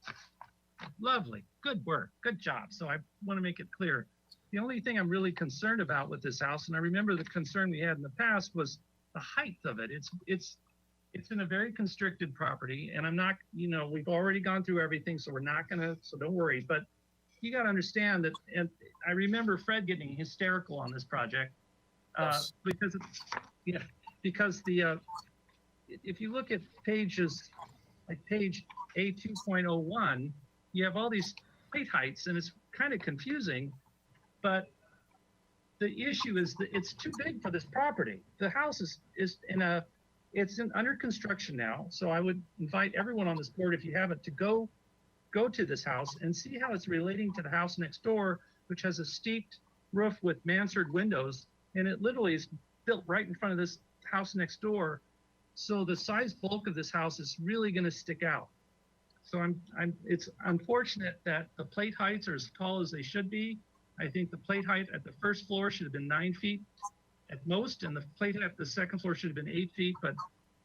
lovely, good work, good job. So I want to make it clear. The only thing I'm really concerned about with this house, and I remember the concern we had in the past, was the height of it. It's in a very constricted property, and I'm not, you know, we've already gone through everything, so we're not gonna, so don't worry. But you got to understand that, and I remember Fred getting hysterical on this project Yes. because the if you look at pages like page A2.01, you have all these plate heights, and it's kind of confusing. But the issue is that it's too big for this property. The house is under construction now. So I would invite everyone on this board, if you haven't, to go to this house and see how it's relating to the house next door, which has a steeped roof with mansard windows, and it literally is built right in front of this house next door. So the size bulk of this house is really going to stick out. So it's unfortunate that the plate heights are as tall as they should be. I think the plate height at the first floor should have been 9 feet at most, and the plate height at the second floor should have been 8 feet, but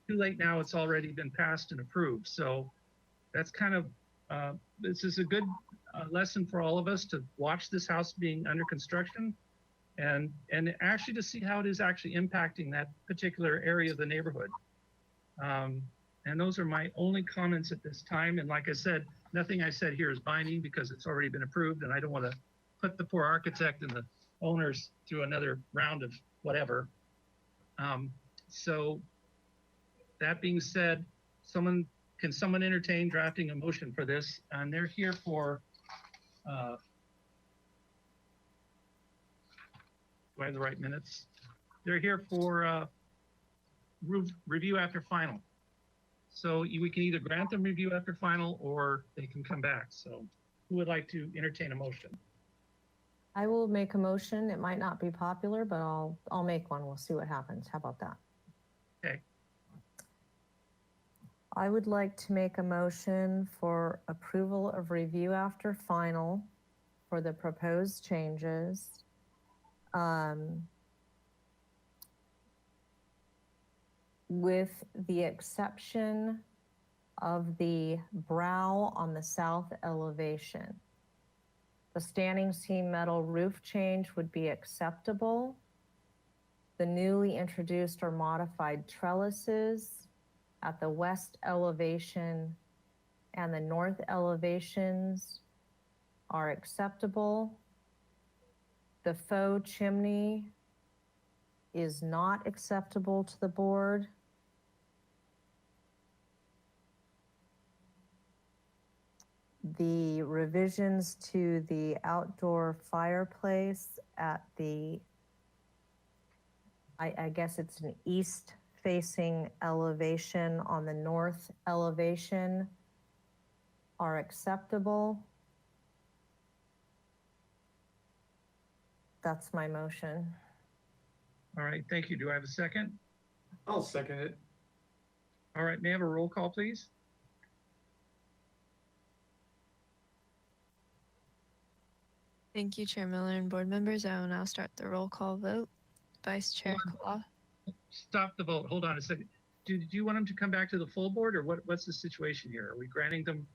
too late now, it's already been passed and approved. So that's kind of, this is a good lesson for all of us to watch this house being under construction and actually to see how it is actually impacting that particular area of the neighborhood. And those are my only comments at this time. And like I said, nothing I said here is binding because it's already been approved, and I don't want to put the poor architect and the owners through another round of whatever. So that being said, can someone entertain drafting a motion for this? And they're here for, do I have the right minutes? They're here for review after final. So we can either grant them review after final or they can come back. So who would like to entertain a motion? I will make a motion. It might not be popular, but I'll make one. We'll see what happens. How about that? Okay. I would like to make a motion for approval of review after final for the proposed changes. With the exception of the brow on the south elevation. The standing seam metal roof change would be acceptable. The newly introduced or modified trellises at the west elevation and the north elevations are acceptable. The faux chimney is not acceptable to the board. The revisions to the outdoor fireplace at the, I guess it's an east facing elevation on the north elevation are acceptable. That's my motion. All right, thank you. Do I have a second? I'll second it. All right, may I have a roll call, please? Thank you, Chair Miller and board members. I will now start the roll call vote. Vice Chair Kalaw. Stop the vote. Hold on a second. Do you want them to come back to the full board, or what's the situation here? Are we granting them?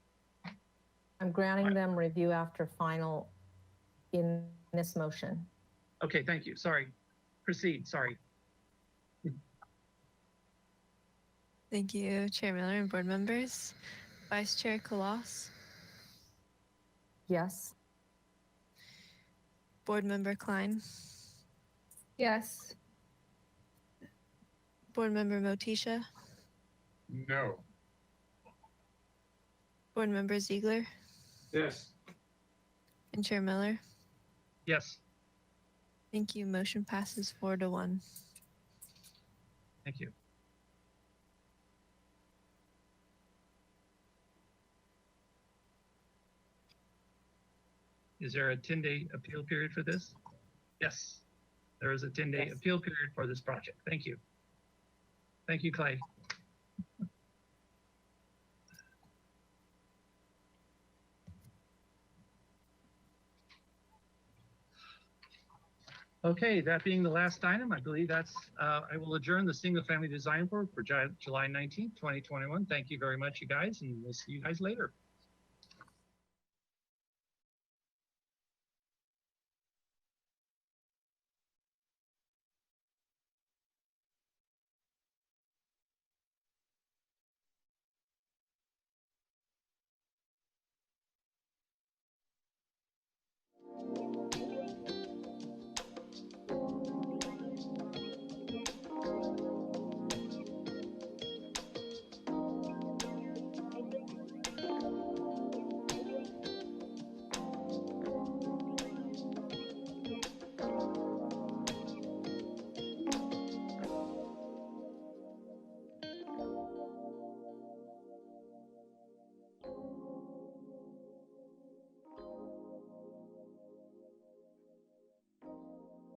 I'm granting them review after final in this motion. Okay, thank you. Sorry. Proceed. Sorry. Thank you, Chair Miller and board members. Vice Chair Kalas. Yes. Board Member Klein. Yes. Board Member Motisha. No. Board Member Ziegler. Yes. And Chair Miller. Yes. Thank you. Motion passes 4-1. Thank you. Is there a 10-day appeal period for this? Yes, there is a 10-day Yes. appeal period for this project. Thank you. Thank you, Clay. Okay, that being the last item, I believe that's, I will adjourn the Single Family Design Board for July 19th, 2021. Thank you very much, you guys, and we'll see you guys later.